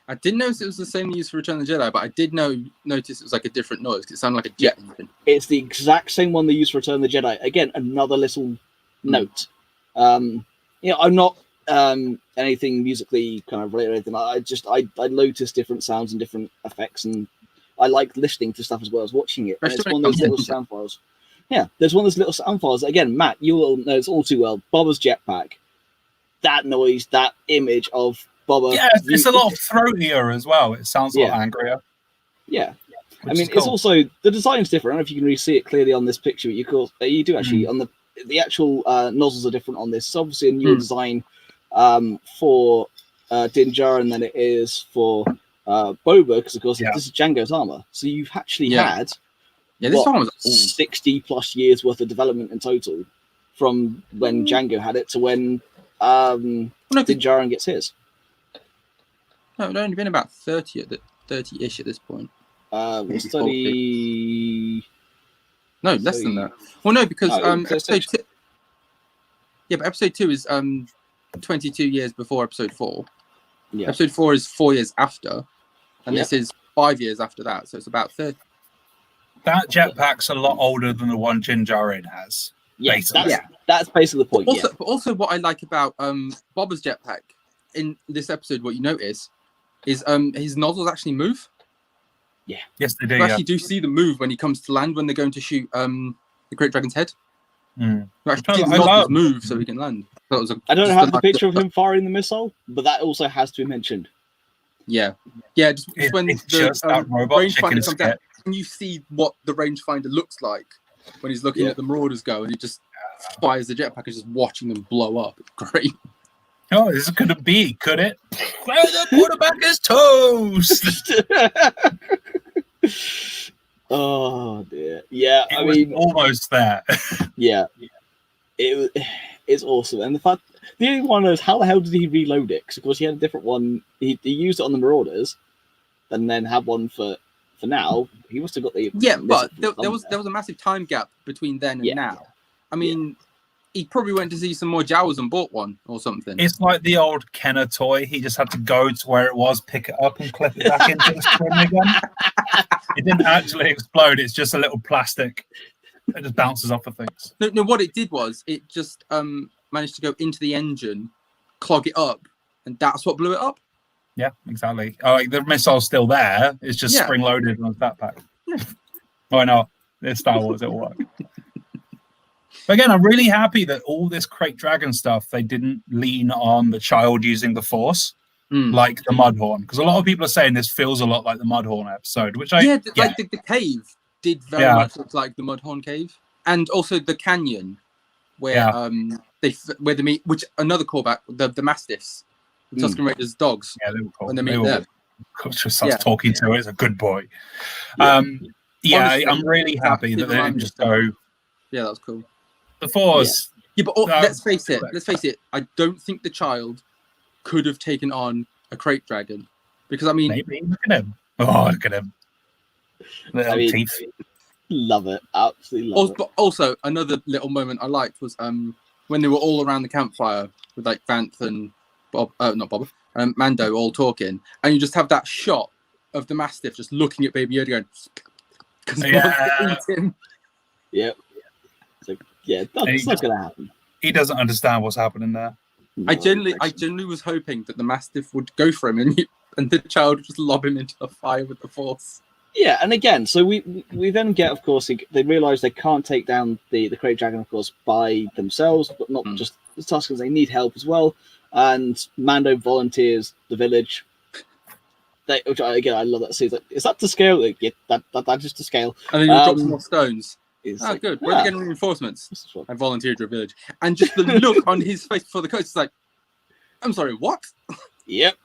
I didn't notice it was the same use for Return of the Jedi, but I did notice it was like a different noise because it sounded like a jet engine. It's the exact same one they used for Return of the Jedi. Again, another little note. I'm not anything musically kind of related or anything. I notice different sounds and different effects, and I like listening to stuff as well as watching it. And it's one of those little sound files. Yeah, there's one of those little sound files. Again, Matt, you will know it's all too well. Boba's jetpack, that noise, that image of Boba. Yeah, it's a lot throatier as well. It sounds a lot angrier. Yeah. I mean, it's also, the design's different. I don't know if you can really see it clearly on this picture, but you do actually. On the actual nozzles are different on this. It's obviously a newer design for Din Djarin than it is for Boba, because of course this is Jango's armor. So you've actually had this one was 60 plus years worth of development in total from when Jango had it to when Din Djarin gets his. No, it's only been about 30-ish at this point. It's 30. No, less than that. Well, no, because episode 2. Yeah, but episode 2 is 22 years before episode 4. Yeah. Episode 4 is 4 years after, and this is 5 years after that. So it's about 30. That jetpack's a lot older than the one Din Djarin has. Yeah, that's basically the point. But also, what I like about Boba's jetpack in this episode, what you notice is his nozzles actually move. Yeah. Yes, they do. You actually do see them move when he comes to land when they're going to shoot the Great Dragon's head. Actually, his move so he can land. I don't have the picture of him firing the missile, but that also has to be mentioned. Yeah, just when the rangefinder comes out, and you see what the rangefinder looks like when he's looking at the Marauders go, and he just fires the jetpack and just watching them blow up. It's great. Oh, this couldn't be, could it? Well, the quarterback is toast. Oh dear. Yeah, I mean, almost there. Yeah, it's awesome, and the only one is how the hell did he reload it? Because of course he had a different one. He used it on the Marauders, and then had one for now. He must have got the but there was a massive time gap between then and now. I mean, he probably went to see some more Jawas and bought one or something. It's like the old Kenner toy. He just had to go to where it was, pick it up, and clip it back into the spring again. It didn't actually explode. It's just a little plastic. It just bounces off of things. No, what it did was it just managed to go into the engine, clog it up, and that's what blew it up. Yeah, exactly. Oh, the missile's still there. It's just spring-loaded on his backpack. Yeah. Why not? It's Star Wars. It'll work. But again, I'm really happy that all this Crate Dragon stuff, they didn't lean on the child using the Force like the Mudhorn. Because a lot of people are saying this feels a lot like the Mudhorn episode, which like the cave did very much look like the Mudhorn cave. And also the canyon where they meet, which another callback, the Mastiffs, the Tuscan Raiders dogs. Yeah, they were cool. When they meet there. Just starts talking to it. It's a good boy. Honestly, I'm really happy that they didn't just go. Yeah, that was cool. The Force. Yeah, but let's face it. I don't think the child could have taken on a Crate Dragon because I mean, maybe look at him. Oh, look at him. Little teeth. Love it. Absolutely love it. But also, another little moment I liked was when they were all around the campfire with like Vanth and Mando all talking, and you just have that shot of the Mastiff just looking at Baby Yoda going, because he wants to eat him. Yep. That's not going to happen. He doesn't understand what's happening there. No, I genuinely was hoping that the Mastiff would go for him and the child would just lob him into the fire with the Force. Yeah, and again, so we then get, of course, they realise they can't take down the Crate Dragon, of course, by themselves, but not just the Tuscans. They need help as well. And Mando volunteers the village. I love that scene. Like, is that to scale? Like, yeah, that's just to scale. And then you drop some more stones. Good. Where are they getting reinforcements? I volunteered to a village. And just the look on his face before the coach is like, I'm sorry, what? Yep.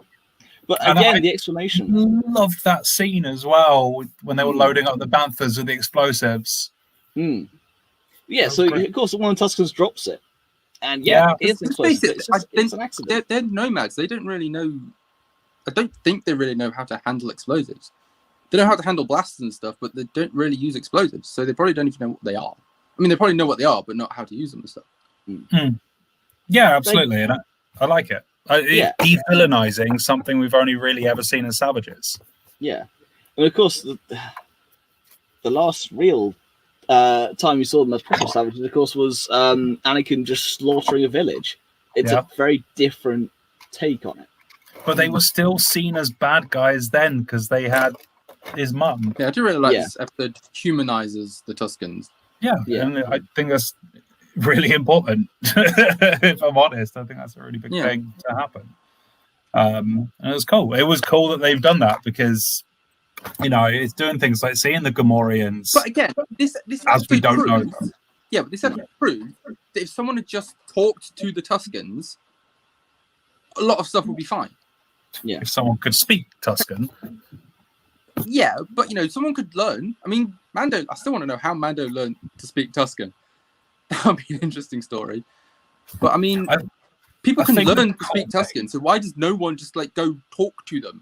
But again, the explanation. Loved that scene as well when they were loading up the Banthas with the explosives. Yeah, so of course one of the Tuscans drops it. And it's an accident. They're nomads. They don't really know. I don't think they really know how to handle explosives. They know how to handle blasters and stuff, but they don't really use explosives, so they probably don't even know what they are. I mean, they probably know what they are, but not how to use them and stuff. Yeah, absolutely, and I like it. De-villainizing something we've only really ever seen in Savages. Yeah, and of course, the last real time we saw them as proper Savages, of course, was Anakin just slaughtering a village. It's a very different take on it. But they were still seen as bad guys then because they had his mum. Yeah, I do really like this episode humanizes the Tuscans. Yeah, and I think that's really important. If I'm honest, I think that's a really big thing to happen. And it was cool. It was cool that they've done that because, it's doing things like seeing the Gamorreans. But again, this as we don't know them. Yeah, but this episode proved that if someone had just talked to the Tuscans, a lot of stuff would be fine. Yeah, if someone could speak Tuscan. Yeah, but someone could learn. I mean, Mando. I still want to know how Mando learned to speak Tuscan. That would be an interesting story. But I mean, people can learn to speak Tuscan. So why does no one just go talk to them?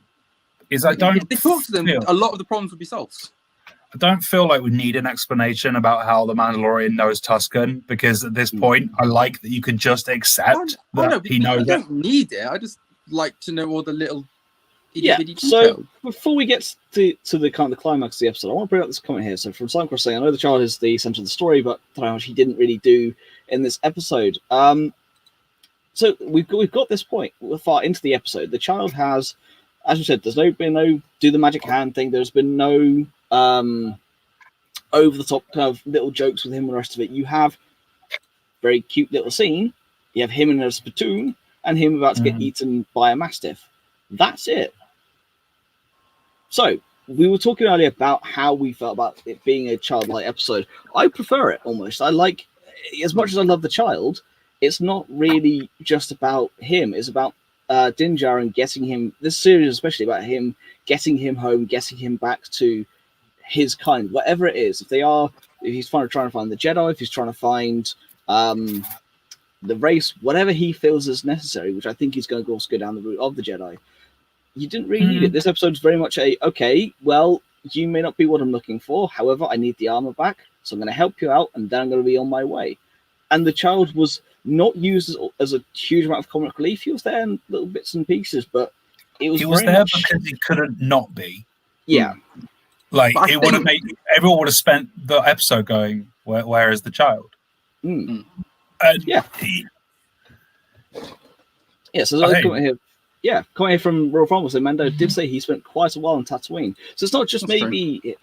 If they talk to them, a lot of the problems would be solved. I don't feel like we need an explanation about how the Mandalorian knows Tuscan because at this point, I like that you can just accept that he knows it. I don't need it. I just like to know all the little. So before we get to the kind of the climax of the episode, I want to bring up this comment here. So from Simon Cross saying, I know the child is the center of the story, but how much he didn't really do in this episode. So we've got this point far into the episode. The child has, as we said, there's been no do the magic hand thing. There's been no over the top kind of little jokes with him and the rest of it. You have very cute little scene. You have him in a spittoon and him about to get eaten by a mastiff. That's it. So, we were talking earlier about how we felt about it being a childlike episode. I prefer it almost. I like, as much as I love the child, it's not really just about him. It's about Din Djarin getting him, this series especially about him getting him home, getting him back to his kind, whatever it is. If he's trying to find the Jedi, if he's trying to find the race, whatever he feels is necessary, which I think he's going to also go down the route of the Jedi. You didn't really need it. This episode's very much okay, well, you may not be what I'm looking for. However, I need the armor back, so I'm going to help you out, and then I'm going to be on my way. And the child was not used as a huge amount of comic relief. He was there in little bits and pieces, but he was there much... because he couldn't not be. Yeah. Like, it would have made... Everyone would have spent the episode going, where is the child? Yeah. So coming here from Royal Rumble, so Mando did say he spent quite a while on Tatooine. So it's not just maybe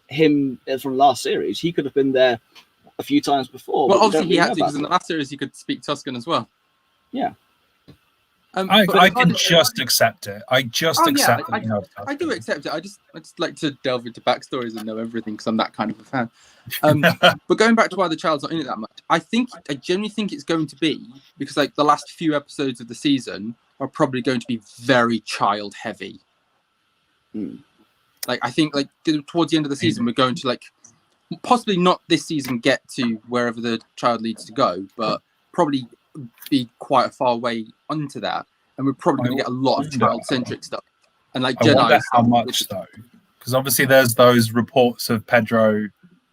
him from last series. He could have been there a few times before. Well, obviously he had to, because in the last series he could speak Tuscan as well. Yeah. I can just accept it. I just accept it. I do accept it. I just like to delve into backstories and know everything because I'm that kind of a fan. But going back to why the child's not in it that much, I genuinely think it's going to be because like the last few episodes of the season are probably going to be very child heavy. Like I think like towards the end of the season we're going to like possibly not this season get to wherever the child needs to go, but probably be quite a far way onto that, and we're probably going to get a lot of child-centric stuff. And like Jedi, how much though? Because obviously there's those reports of Pedro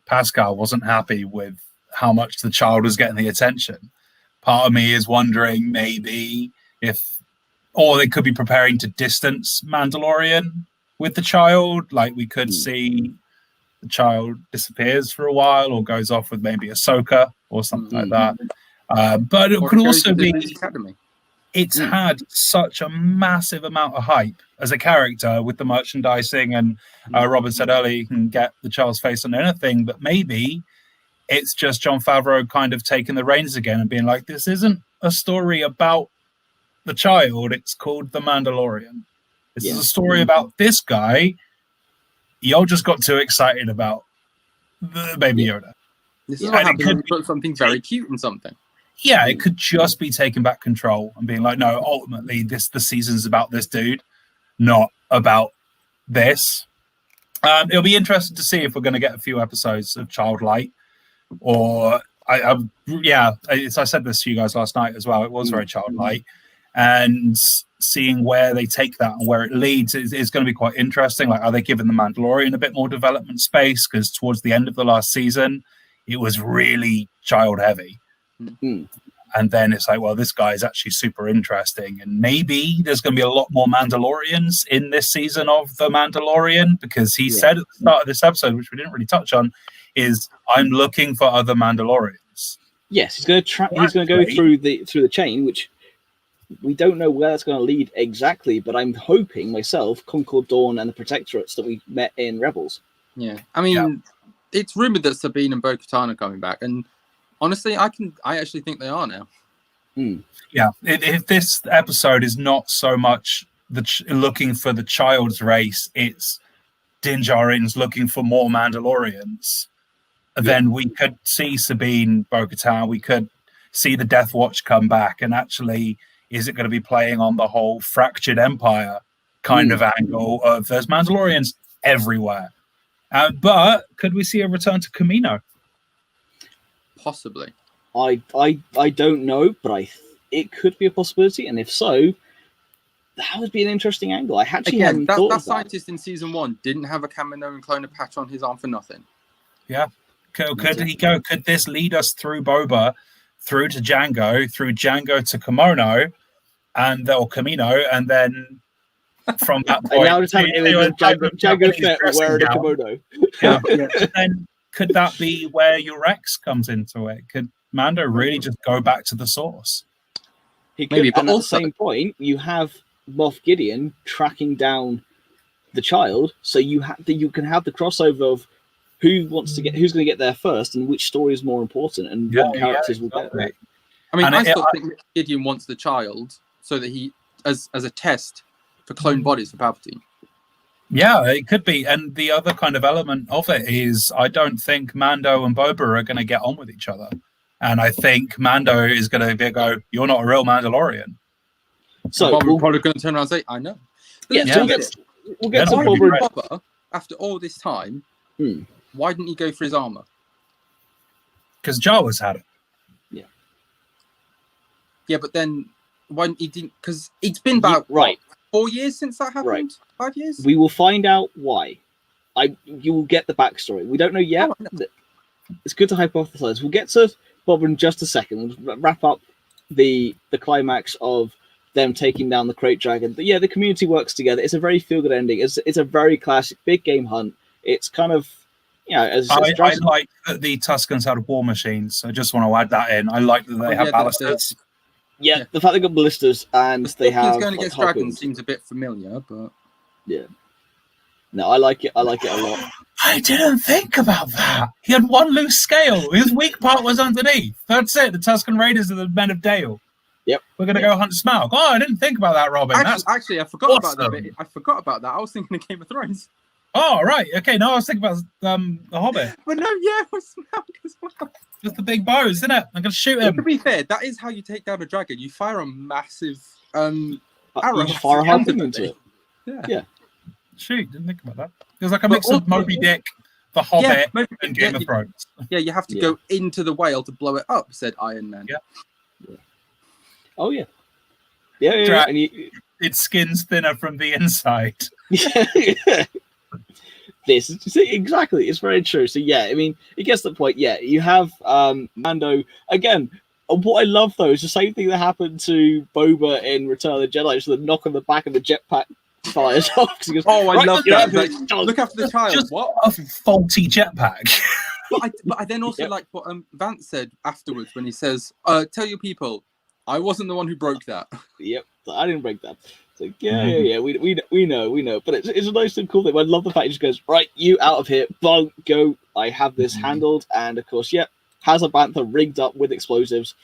Pascal wasn't happy with how much the child was getting the attention. Part of me is wondering maybe or they could be preparing to distance Mandalorian with the child. Like we could see the child disappears for a while or goes off with maybe Ahsoka or something like that. But it could also be it's had such a massive amount of hype as a character with the merchandising, and Robin said earlier you can get the child's face on anything, but maybe it's just Jon Favreau kind of taking the reins again and being like, this isn't a story about the child, it's called The Mandalorian. This is a story about this guy. Y'all just got too excited about the Baby Yoda. This is what happens when you put something very cute in something. Yeah, it could just be taking back control and being like, no, ultimately the season's about this dude, not about this. It'll be interesting to see if we're going to get a few episodes of Childlight, or I said this to you guys last night as well. It was very Childlight, and seeing where they take that and where it leads is going to be quite interesting. Like, are they giving the Mandalorian a bit more development space? Because towards the end of the last season, it was really child heavy. And then it's like, well, this guy is actually super interesting, and maybe there's going to be a lot more Mandalorians in this season of The Mandalorian, because he said at the start of this episode, which we didn't really touch on, is I'm looking for other Mandalorians. Yes, he's going to he's going to go through the chain, which we don't know where that's going to lead exactly, but I'm hoping myself Concord Dawn and the Protectorates that we met in Rebels. Yeah, I mean, it's rumored that Sabine and Bo-Katan are coming back, and honestly, I actually think they are now. Yeah, if this episode is not so much looking for the child's race, it's Din Djarin's looking for more Mandalorians, then we could see Sabine, Bo-Katan, we could see the Death Watch come back, and actually, is it going to be playing on the whole fractured empire kind of angle of there's Mandalorians everywhere? But could we see a return to Kamino? Possibly. I don't know, but it could be a possibility, and if so, that would be an interesting angle. I actually hadn't thought of that. That scientist in season 1 didn't have a Kamino and cloner patch on his arm for nothing. Yeah. Could he go? Could this lead us through Boba, through to Django, through Django to Kimono, or Kamino, and then from that point, and now it's having Django Fett wearing a kimono. Then could that be where your Rex comes into it? Could Mando really just go back to the source? He could, maybe, but at the same point, you have Moff Gideon tracking down the child, so you can have the crossover of who's going to get there first, and which story is more important, and what characters will get there. I mean, I still think Gideon wants the child so that he, as a test for clone bodies for Palpatine. Yeah, it could be. And the other kind of element of it is I don't think Mando and Boba are going to get on with each other. And I think Mando is going to go, you're not a real Mandalorian. So Boba we're probably going to turn around and say, I know. But we'll get to Boba after all this time. Why didn't he go for his armor? Because Jawa's had it. Yeah, but then why didn't he didn't? Because it's been about 4 years since that happened. Right. 5 years. We will find out why. You will get the backstory. We don't know yet. It's good to hypothesize. We'll get to Bob in just a second. We'll wrap up the climax of them taking down the Crate Dragon. But yeah, the community works together. It's a very feel-good ending. It's a very classic big game hunt. It's kind of, I like that the Tuscans had war machines. I just want to add that in. I like that they have ballistas. Yeah, the fact they got ballistas and they have going against dragons seems a bit familiar, but yeah. No, I like it. I like it a lot. I didn't think about that. He had one loose scale. His weak part was underneath. That's it. The Tuscan Raiders are the men of Dale. Yep. We're gonna go hunt Smaug. Oh, I didn't think about that, Robin. Actually, I forgot about that bit. I forgot about that. I was thinking of Game of Thrones. Oh, right. Okay, no, I was thinking about The Hobbit. But no, it was Smaug as well. Just the big bows, isn't it? I'm going to shoot him. To be fair, that is how you take down a dragon. You fire a massive arrow. You fire a harpoon into it. Yeah. Shoot, didn't think about that. It was like a mix of Moby Dick, The Hobbit, and Game of Thrones. Yeah, you have to go into the whale to blow it up, said Iron Man. Yeah. Oh, yeah. Yeah. And its skin's thinner from the inside. Yeah. Exactly, it's very true. So yeah, I mean, it gets to the point. Yeah, you have Mando again. What I love though is the same thing that happened to Boba in Return of the Jedi. So the knock on the back of the jetpack fires off. He goes, I love that. Look after the child. Just what a faulty jetpack. but I then also like what Vance said afterwards when he says, "Tell your people, I wasn't the one who broke that." Yep, I didn't break that. Like, yeah. We know. But it's a nice and cool thing. I love the fact he just goes, right, you out of here, bunk, go. I have this handled. And of course, has a bantha rigged up with explosives.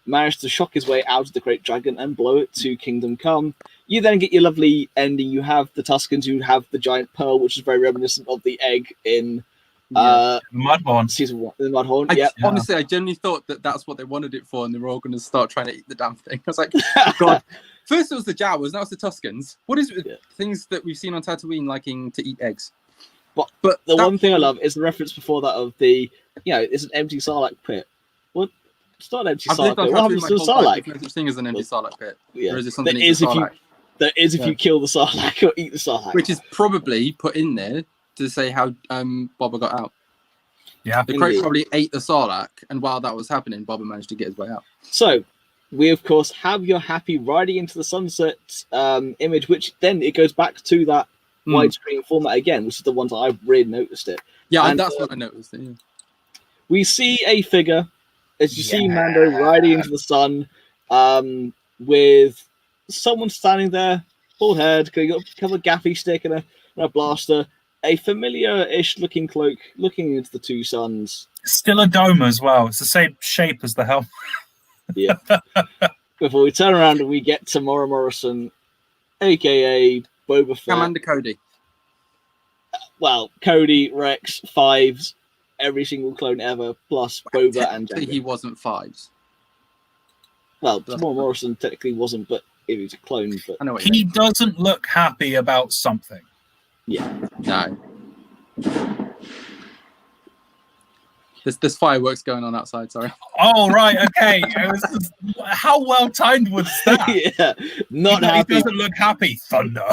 Managed to shock his way out of the Great Dragon and blow it to Kingdom Come. You then get your lovely ending. You have the Tuscans who have the giant pearl, which is very reminiscent of the egg in Mudhorn season 1. The Mudhorn. Honestly, I genuinely thought that's what they wanted it for, and they were all going to start trying to eat the damn thing. I was like, God. First it was the Jawas, now it's the Tuscans. What is it with things that we've seen on Tatooine liking to eat eggs? But the one thing I love is the reference before that of the, it's an empty Sarlacc pit. What? It's not an empty Sarlacc pit. What happens to the Sarlacc? There's no such thing as an empty Sarlacc pit. Yeah. Or is it something there is if you kill the Sarlacc or eat the Sarlacc. Which is probably put in there to say how Boba got out. Yeah. The Crate probably ate the Sarlacc, and while that was happening, Boba managed to get his way out. So, we, of course, have your happy riding into the sunset image, which then it goes back to that widescreen format again, which is the one that I've really noticed it. Yeah, and that's what I noticed. Yeah. We see a figure, as you see Mando riding into the sun, with someone standing there, bald head, got a couple of gaffy stick and a blaster, a familiar-ish looking cloak, looking into the two suns. Still a dome as well. It's the same shape as the helmet. Yeah. Before we turn around and we get to Mora Morrison, aka Boba Fett. Commander Cody. Well, Cody, Rex, Fives, every single clone ever, plus Boba and Jango. He wasn't Fives. Well, Mora Morrison technically wasn't, but he was a clone. But I know what he doesn't look happy about something. Yeah. No. There's fireworks going on outside, sorry. Oh, right, okay. How well timed was that? Yeah, not happy. He doesn't look happy, Thunder.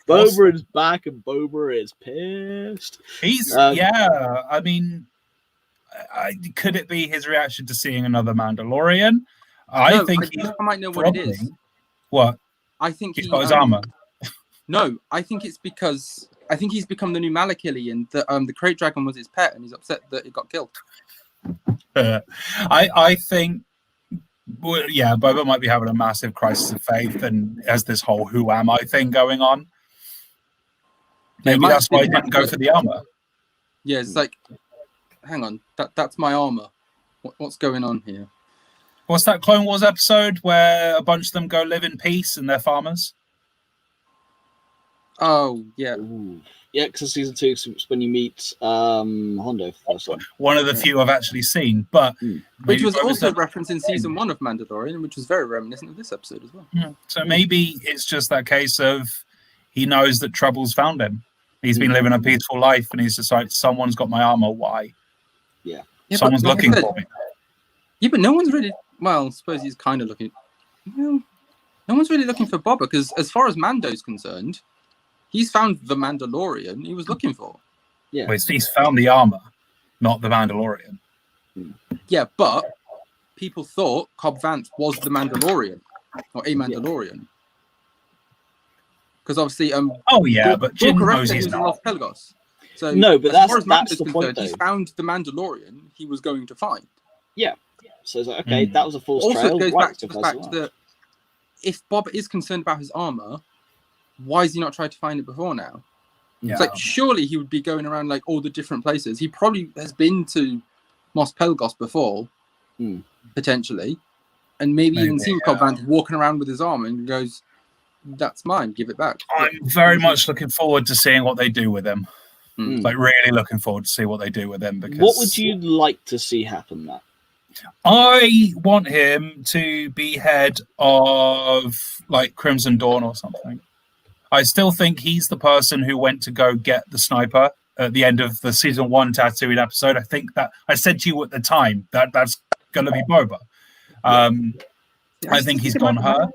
Boba is back and Boba is pissed. He's, I mean, could it be his reaction to seeing another Mandalorian? I think I might know what it is. What? I think he's got his armor. No, I think it's because I think he's become the new Malakili, and the Crate Dragon was his pet, and he's upset that it got killed. I think, Boba might be having a massive crisis of faith and has this whole "who am I" thing going on. Maybe that's why he didn't go for the armor. Yeah, it's like, hang on, that's my armor. What's going on here? What's that Clone Wars episode where a bunch of them go live in peace and they're farmers? Oh, yeah. Ooh. Yeah, because season 2 is when you meet Hondo for the first time. One of the few I've actually seen, but which was also referenced in season 1 of Mandalorian, which was very reminiscent of this episode as well. Yeah. So maybe it's just that case of he knows that trouble's found him. He's been living a peaceful life, and he's decided someone's got my armor. Why? Yeah, someone's looking for me. Yeah, but no one's really. Well, I suppose he's kind of looking. No one's really looking for Boba because, as far as Mando's concerned, he's found the Mandalorian he was looking for. Yeah, well, he's found the armor, not the Mandalorian. Yeah, but people thought Cobb Vanth was the Mandalorian or a Mandalorian. Because obviously, but Jin knows he's not. Los Pelagos. So no, but as far as that's the point. He found the Mandalorian he was going to find. Yeah. So it's like, okay, that was a false also, trail. Also, it goes back to the fact that if Bob is concerned about his armor, why has he not tried to find it before now? Yeah. It's like, surely he would be going around like all the different places. He probably has been to Mos Pelagos before, potentially, and maybe even seen Cobb Vanth walking around with his armor and goes, "That's mine, give it back." I'm very much looking forward to seeing what they do with him. Like, really looking forward to see what they do with him. Because what would you like to see happen, Matt? I want him to be head of like Crimson Dawn or something. I still think he's the person who went to go get the sniper at the end of the season 1 Tatooine episode. I think that I said to you at the time that's going to be Boba. I think he's gone her,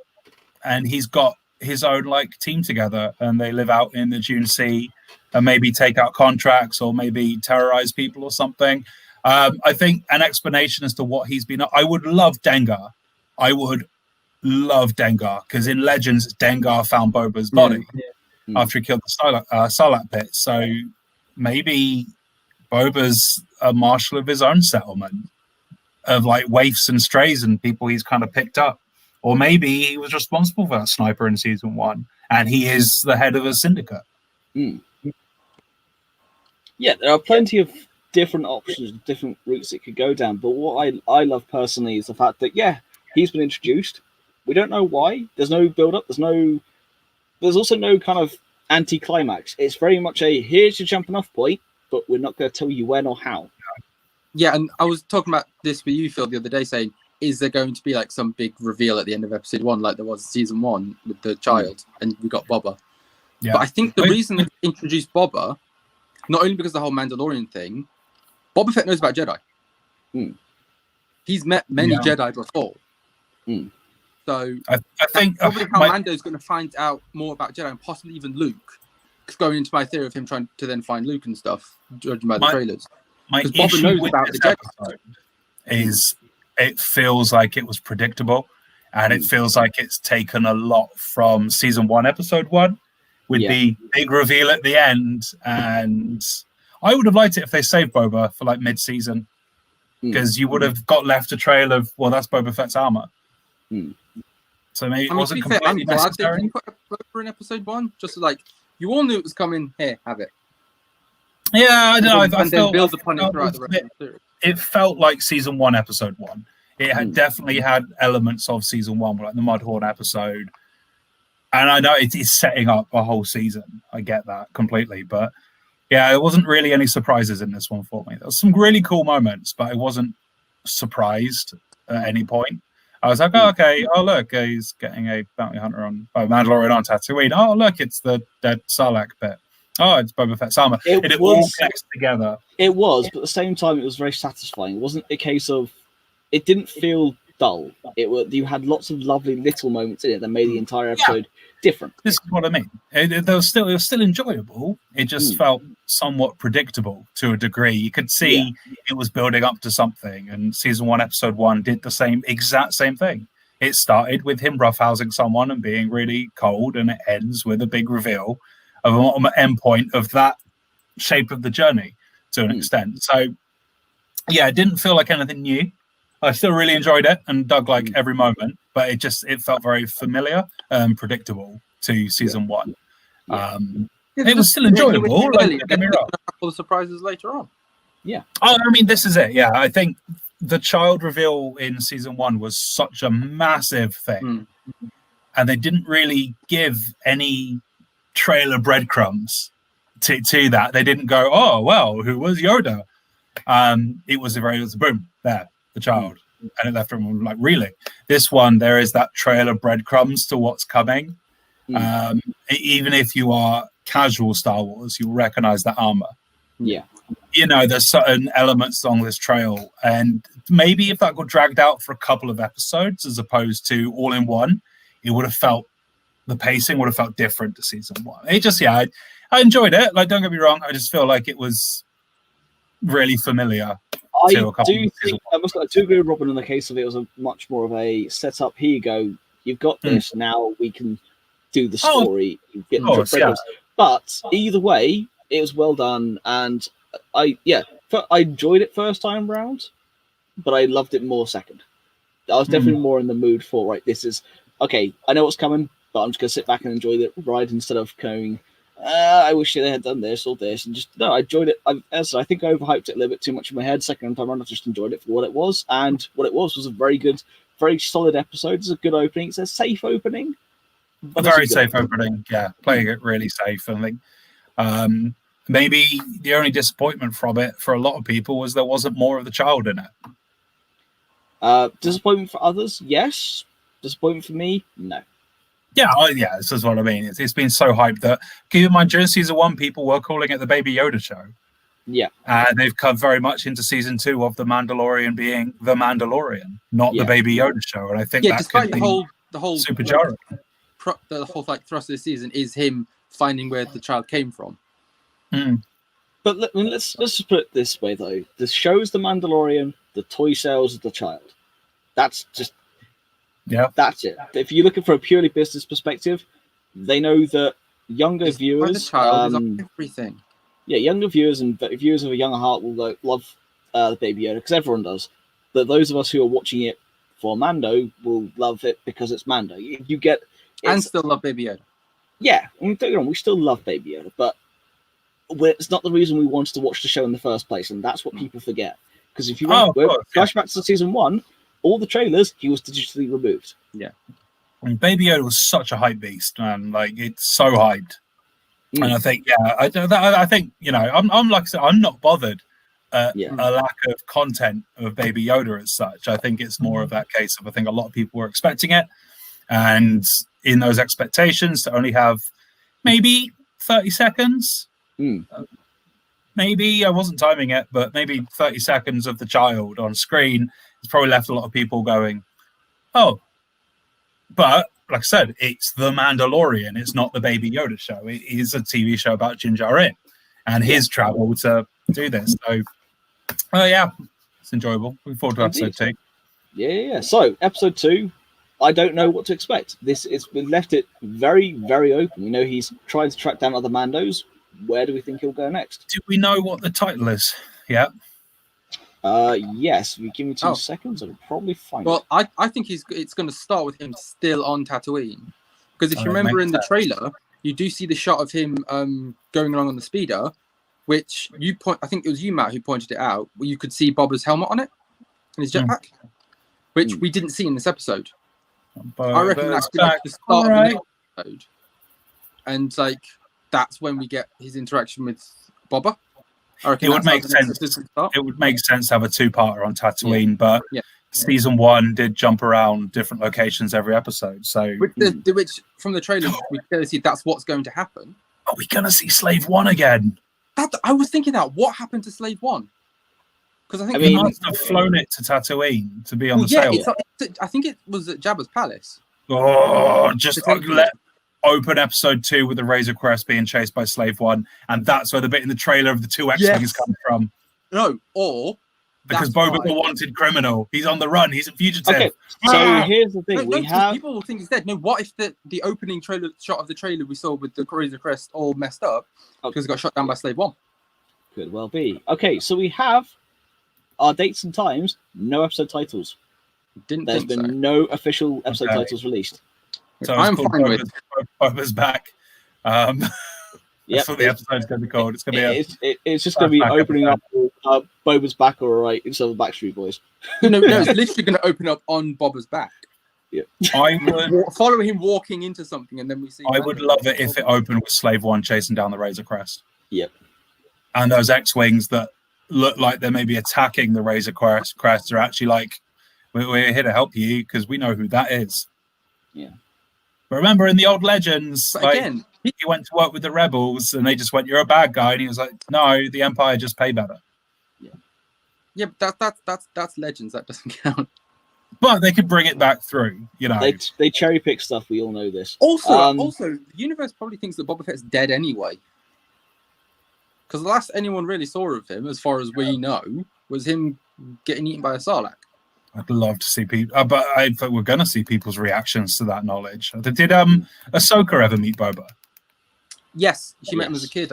and he's got his own like team together, and they live out in the Dune Sea and maybe take out contracts or maybe terrorize people or something. I think an explanation as to what he's been. I would love Dengar. I would love Dengar because in Legends, Dengar found Boba's body after he killed the Sarlacc pit. So maybe Boba's a marshal of his own settlement of like waifs and strays and people he's kind of picked up. Or maybe he was responsible for that sniper in season 1 and he is the head of a syndicate. Yeah, there are plenty of different options, different routes it could go down. But what I love personally is the fact that, he's been introduced. We don't know why. There's no build-up. There's also no kind of anti-climax. It's very much here's your jumping off point, but we're not going to tell you when or how. Yeah, and I was talking about this with you, Phil, the other day, saying, is there going to be like some big reveal at the end of episode 1 like there was season 1 with the child and we got Boba? Yeah. But I think the reason they introduced Boba, not only because of the whole Mandalorian thing, Boba Fett knows about Jedi. He's met many Jedi before. So I think probably how Mando's going to find out more about Jedi and possibly even Luke. Going into my theory of him trying to then find Luke and stuff, judging by the trailers. Because Boba knows about the Jedi. Is it feels like it was predictable, and it feels like it's taken a lot from season 1, episode 1, with the big reveal at the end. And I would have liked it if they saved Boba for like mid-season, because you would have got left a trail of, well, that's Boba Fett's armor. So maybe it wasn't completely necessary. They put Boba in episode 1, just like you all knew it was coming. Here, have it. Yeah, I don't know. And then build upon it throughout the rest of the series. It felt like season 1, episode 1. It had definitely had elements of season 1, like the Mudhorn episode. And I know it is setting up a whole season. I get that completely. But yeah, there wasn't really any surprises in this one for me. There was some really cool moments, but I wasn't surprised at any point. I was like, oh, look, he's getting a bounty hunter on Mandalorian on Tatooine. Oh, look, it's the dead Sarlacc pit. Oh, it's Boba Fett's armor. It all connects together. It was, but at the same time, it was very satisfying. It wasn't a case of... It didn't feel dull. You had lots of lovely little moments in it that made the entire episode different. This is what I mean. It was still enjoyable. It just felt somewhat predictable to a degree. You could see it was building up to something, and season 1, episode 1 did the exact same thing. It started with him roughhousing someone and being really cold, and it ends with a big reveal of an end point of that shape of the journey to an extent. So, it didn't feel like anything new. I still really enjoyed it and dug like every moment, but it felt very familiar and predictable to season 1. It was still enjoyable. Like, don't get me wrong. All the surprises later on. Yeah. Oh, I mean, this is it. Yeah, I think the child reveal in season 1 was such a massive thing, and they didn't really give any trailer breadcrumbs to that. They didn't go, oh well, who was Yoda? It was boom there, the child, and it left everyone like reeling. This one, there is that trail of breadcrumbs to what's coming. Even if you are casual Star Wars, you'll recognize that armor. Yeah. You know, there's certain elements along this trail, and maybe if that got dragged out for a couple of episodes as opposed to all in one, it would have felt, the pacing would have felt different to season 1. It just, I enjoyed it. Like, don't get me wrong, I just feel like it was really familiar. I do agree with Robin in the case of it was a much more of a setup. Here you go, you've got this. Now we can do the story. But either way, it was well done, and I enjoyed it first time round, but I loved it more second. I was definitely more in the mood for, right, this is okay, I know what's coming, but I'm just gonna sit back and enjoy the ride instead of going, I wish they had done this or this, and just no, I enjoyed it. I think I overhyped it a little bit too much in my head. Second time around, I just enjoyed it for what it was, and what it was a very good, very solid episode. It's a good opening. It's a safe opening. A very safe opening, yeah. Playing it really safe. I think maybe the only disappointment from it for a lot of people was there wasn't more of the child in it. Disappointment for others, yes. Disappointment for me, no. Yeah, this is what I mean. It's been so hyped that, keep in mind, during season 1, people were calling it the Baby Yoda show. Yeah. They've come very much into season 2 of The Mandalorian being The Mandalorian, not the Baby Yoda show. And I think that despite could the whole super jarring. The whole thrust of the season is him finding where the child came from. But let's just put it this way, though. The show's The Mandalorian, the toy sales of the child. That's just... Yeah, that's it. If you're looking for a purely business perspective, they know that younger viewers... The child is on everything. Yeah, younger viewers and viewers of a younger heart will love the Baby Yoda, because everyone does. But those of us who are watching it for Mando will love it because it's Mando. You get... And still love Baby Yoda. Yeah, I mean, don't get me wrong, we still love Baby Yoda, but it's not the reason we wanted to watch the show in the first place, and that's what people forget. Because if you flash back to season 1, all the trailers, he was digitally removed. Yeah. I mean, Baby Yoda was such a hype beast, man. Like, it's so hyped. And I think, I think, I'm like I said, I'm not bothered a lack of content of Baby Yoda as such. I think it's more of that case of, I think a lot of people were expecting it. And in those expectations, to only have maybe 30 seconds, maybe, I wasn't timing it, but maybe 30 seconds of the child on screen has probably left a lot of people going, oh. But, like I said, it's The Mandalorian. It's not the Baby Yoda show. It is a TV show about Din Djarin and his travel to do this. So, it's enjoyable. Looking forward to episode 2. Yeah. So, episode 2, I don't know what to expect. We left it very, very open. We know he's trying to track down other Mandos. Where do we think he'll go next? Do we know what the title is? Yeah. Yes. If you give me 2 seconds, I'll probably find it. Well, I think it's going to start with him still on Tatooine. Because if you remember in the trailer, you do see the shot of him going along on the speeder, which I think it was you, Matt, who pointed it out, where you could see Boba's helmet on it and his jetpack, which we didn't see in this episode. I reckon that's the start of the next episode. And that's when we get his interaction with Boba. It would make sense. It would make sense to have a 2-parter on Tatooine, but season 1 did jump around different locations every episode. So, which from the trailer we clearly see that's what's going to happen. Are we going to see Slave 1 again? I was thinking that. What happened to Slave 1? Because I think he must have flown it to Tatooine to be on the sail. I think it was at Jabba's palace. Oh, just open episode 2 with the Razor Crest being chased by Slave 1, and that's where the bit in the trailer of the 2 X-Wings come from. No, or because Boba's a wanted criminal. He's on the run. He's a fugitive. Okay, so here's the thing: people will think he's dead. No, what if the opening trailer shot of the trailer we saw with the Razor Crest all messed up because he got shot down by Slave 1? Could well be. Okay, so we have our dates and times. No episode titles. There's been no official episode titles released. So I'm fine with Boba's back. Yep. That's what the episode's going to be called. It's going to be it's just going to be opening episode. up Boba's back, all right, instead of the Backstreet Boys. No, it's literally going to open up on Boba's back. Yeah. I would follow him walking into something, and then we see. I would love it if it opened with Slave One chasing down the Razor Crest. Yep. And those X-wings that look like they may be attacking the Razor Crest are actually like, we're here to help you because we know who that is. Yeah. But remember, in the old legends, But like, again, he went to work with the rebels, and they just went, "You're a bad guy," and he was like, "No, the Empire just pay better." Yeah, but that's legends. That doesn't count. But they could bring it back through, you know. They cherry pick stuff. We all know this. Also, the universe probably thinks that Boba Fett's dead anyway. Because the last anyone really saw of him, as far as we know, was him getting eaten by a Sarlacc. I'd love to see people, but I think we're going to see people's reactions to that knowledge. Did Ahsoka ever meet Boba? Yes, she met him as a kid.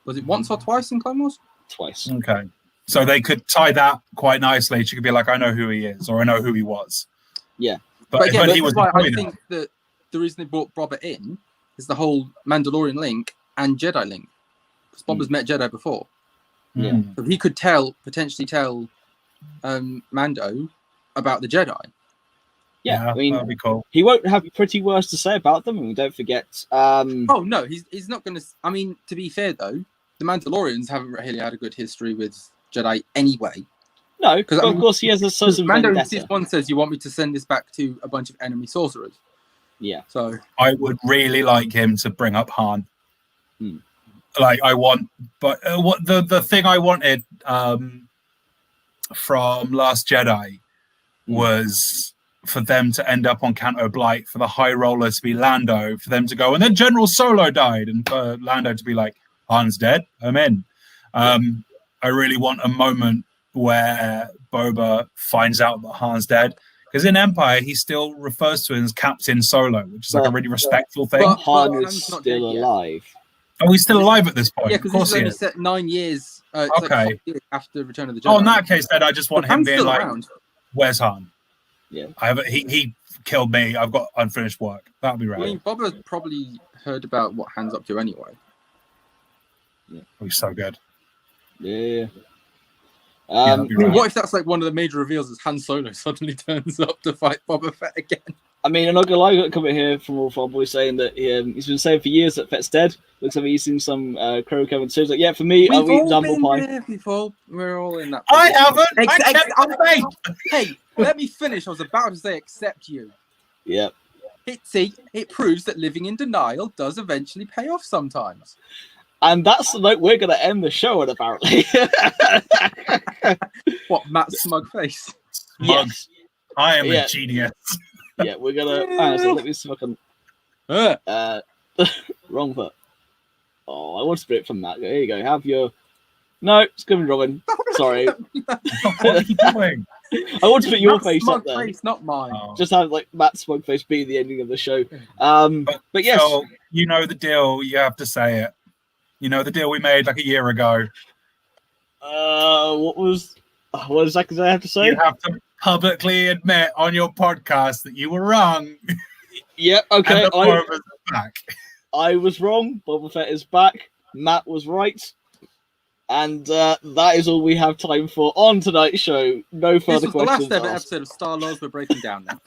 Was it once or twice in Clone Wars? Twice. Okay. So they could tie that quite nicely. She could be like, I know who he is, or I know who he was. Yeah. But again, he was why I think that the reason they brought Boba in is the whole Mandalorian link and Jedi link. Because Boba's met Jedi before. Yeah. So he could potentially tell Mando about the Jedi. Yeah, I mean, that'd be cool. He won't have pretty words to say about them, and don't forget. Oh no, he's not going to. I mean, to be fair though, the Mandalorians haven't really had a good history with Jedi anyway. No, because of course he has a source of Mando vendetta. One says, "You want me to send this back to a bunch of enemy sorcerers?" Yeah. So I would really like him to bring up Han. Like I want, but what the thing I wanted from Last Jedi was for them to end up on Canto Blight, for the High Roller to be Lando, for them to go, and then General Solo died, and for Lando to be like, Han's dead, I'm in. I really want a moment where Boba finds out that Han's dead, because in Empire he still refers to him as Captain Solo, which is like a really respectful thing. But Han is still alive. Oh, he's still alive at this point. Yeah, because this is only set 9 years. Okay. Like after Return of the Jedi. Oh, in that case, then I just want him being like, around. "Where's Han? Yeah, he killed me. I've got unfinished work. That'd be right." I mean, Boba probably heard about what Han's up to anyway. Yeah, he's so good. Yeah. What if that's like one of the major reveals? Is Han Solo suddenly turns up to fight Boba Fett again? I mean, I'm not gonna lie, I got a comment here from all Farm Boys saying that he's been saying for years that Fett's dead. Looks like he's seen some Crow Kevin series. Like, yeah, for me, I'll eat Dumble Pie. We're all in that. I haven't. Hey, let me finish. I was about to say, accept you. Yeah. It proves that living in denial does eventually pay off sometimes. And that's the note we're going to end the show on, apparently. What, Matt's smug face? Yes. I am a genius. Yeah, we're going to... So let me see if I can... wrong foot. Oh, I want to split from Matt. Here you go. Have your... No, it's going to be Robin. Sorry. What are you doing? I want to put your Matt's face smug up there. face, not mine. Oh. Just have like Matt's smug face be the ending of the show. But yes. So, you know the deal. You have to say it. You know the deal we made like a year ago. What exactly did I have to say? You have to publicly admit on your podcast that you were wrong. Yeah, okay. And Boba's back. I was wrong. Boba Fett is back. Matt was right. And that is all we have time for on tonight's show. No further questions. This was the last ever episode of Star Wars. We're breaking down now.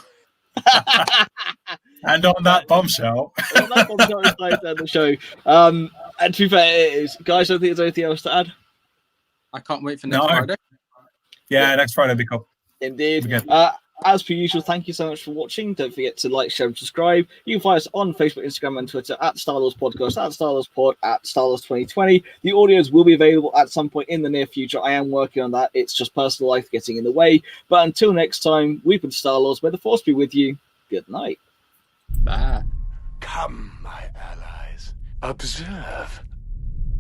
And on that bombshell. On that bombshell, it's time to end the show. And to be fair, it is. Guys, I don't think there's anything else to add. I can't wait for next Friday. Yeah, next Friday will be cool. Indeed. As per usual, thank you so much for watching. Don't forget to like, share, and subscribe. You can find us on Facebook, Instagram, and Twitter at Star Wars Podcast, at Star Wars Pod, at Star Wars 2020. The audios will be available at some point in the near future. I am working on that. It's just personal life getting in the way. But until next time, we've been Star Wars. May the Force be with you. Good night. Bye. Come, my allies. Observe.